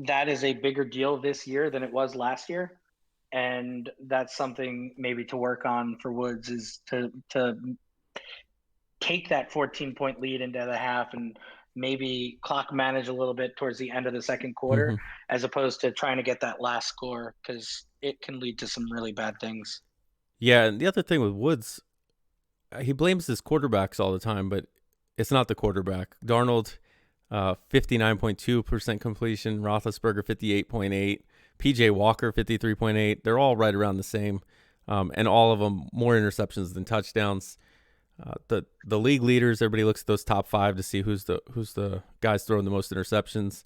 that is a bigger deal this year than it was last year. And that's something maybe to work on for Woods, is to take that 14-point lead into the half and maybe clock manage a little bit towards the end of the second quarter, as opposed to trying to get that last score, because it can lead to some really bad things. Yeah, and the other thing with Woods, he blames his quarterbacks all the time, but it's not the quarterback. Darnold, 59.2% completion. Roethlisberger, 58.8%. P.J. Walker, 53.8%. They're all right around the same, and all of them more interceptions than touchdowns. The league leaders, everybody looks at those top 5 to see who's the guys throwing the most interceptions.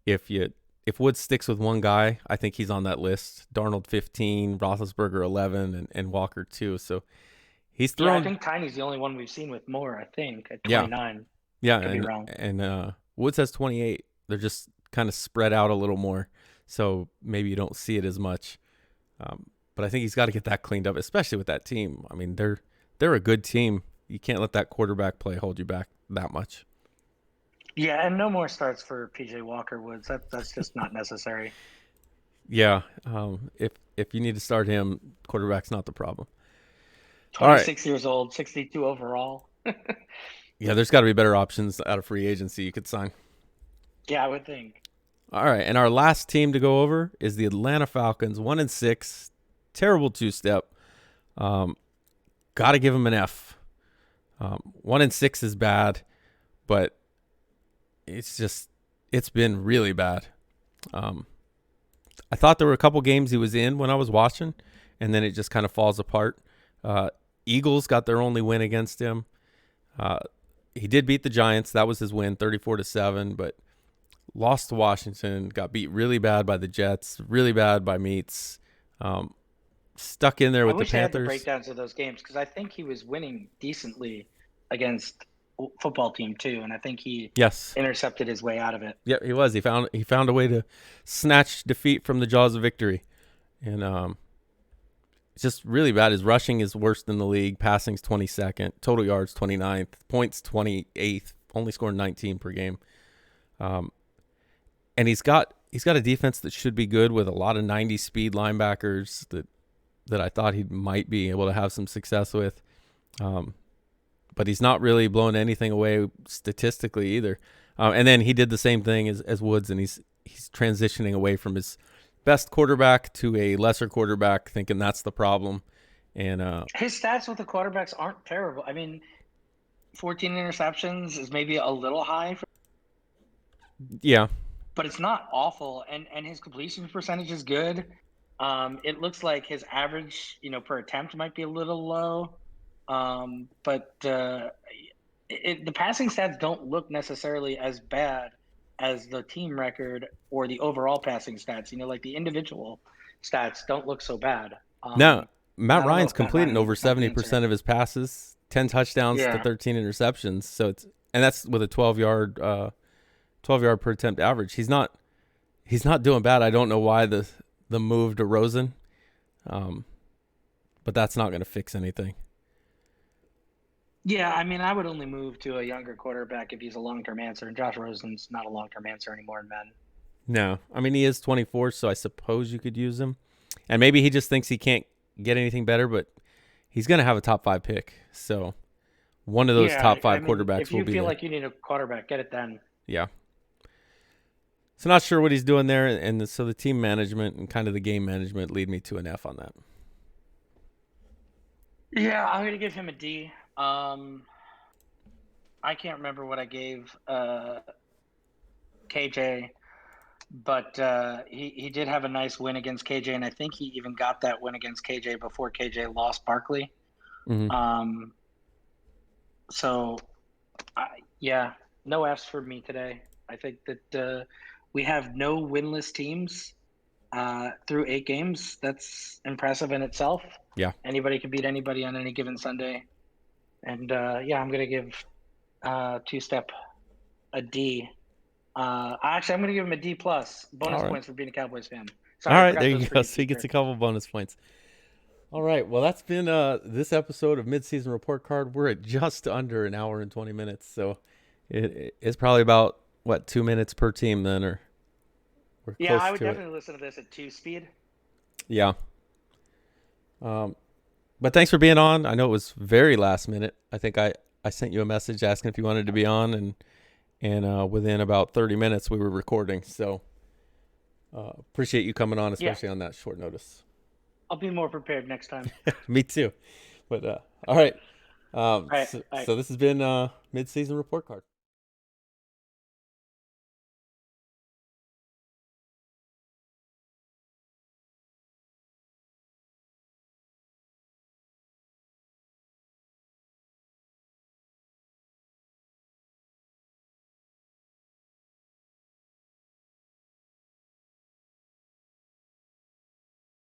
If Woods sticks with one guy, I think he's on that list. Darnold 15, Roethlisberger 11, and Walker 2. So he's thrown. Yeah, I think Tiny's the only one we've seen with more. I think at Yeah. 29. Yeah, Could be wrong. and Woods has 28. They're just kind of spread out a little more, so maybe you don't see it as much. But I think he's got to get that cleaned up, especially with that team. I mean, they're a good team. You can't let that quarterback play hold you back that much. Yeah, and no more starts for PJ Walker Woods. That's just not necessary. Yeah, if you need to start him, quarterback's not the problem. 26 years old, 62 overall. Yeah, there's got to be better options out of free agency you could sign. Yeah, I would think. All right, and our last team to go over is the Atlanta Falcons, 1-6, terrible 2-step. Got to give them an F. 1-6 is bad, but it's been really bad. I thought there were a couple games he was in when I was watching, and then it just kind of falls apart. Eagles got their only win against him. He did beat the Giants. That was his win, 34-7, but lost to Washington, got beat really bad by the Jets, really bad by Meats. Stuck in there with the Panthers. I wish I had the breakdowns of those games because I think he was winning decently against football team too, and I think he intercepted his way out of it. Yeah, he was. He found a way to snatch defeat from the jaws of victory, and it's just really bad. His rushing is worse than the league. Passing's 22nd, total yards 29th, points 28th, only scoring 19 per game. And he's got a defense that should be good with a lot of 90 speed linebackers that I thought he might be able to have some success with. But he's not really blowing anything away statistically either. And then he did the same thing as Woods, and he's transitioning away from his best quarterback to a lesser quarterback, thinking that's the problem. And his stats with the quarterbacks aren't terrible. I mean, 14 interceptions is maybe a little high. Yeah. But it's not awful, and his completion percentage is good. It looks like his average, per attempt might be a little low. But the passing stats don't look necessarily as bad as the team record or the overall passing stats. Like the individual stats don't look so bad. No, Matt Ryan's completing over 70% of his passes, 10 touchdowns to 13 interceptions. So and that's with a 12-yard per attempt average. He's not doing bad. I don't know why the move to Rosen, but that's not going to fix anything. Yeah, I mean, I would only move to a younger quarterback if he's a long-term answer, and Josh Rosen's not a long-term answer anymore in men. No, I mean, he is 24, so I suppose you could use him. And maybe he just thinks he can't get anything better, but he's going to have a top 5 pick. So one of those top 5 quarterbacks will be if you feel like you need a quarterback, get it then. Yeah. So not sure what he's doing there, and so the team management and kind of the game management lead me to an F on that. Yeah, I'm going to give him a D. I can't remember what I gave KJ, but he did have a nice win against KJ, and I think he even got that win against KJ before KJ lost Barkley. Mm-hmm. No Fs for me today. I think that we have no winless teams through 8 games. That's impressive in itself. Yeah. Anybody can beat anybody on any given Sunday. And I'm going to give two-step a D. Actually, I'm going to give him a D+. Bonus points for being a Cowboys fan. Sorry, all right, there you go. So he gets a couple bonus points. All right, well, that's been this episode of Midseason Report Card. We're at just under an hour and 20 minutes, so it's probably about, 2 minutes per team then, or we're close to it. Yeah, I would definitely listen to this at 2 speed. Yeah. But thanks for being on. I know it was very last minute. I think I sent you a message asking if you wanted to be on, and within about 30 minutes we were recording. So appreciate you coming on, especially on that short notice. I'll be more prepared next time. Me too. But all right. All right. So this has been Midseason Report Card.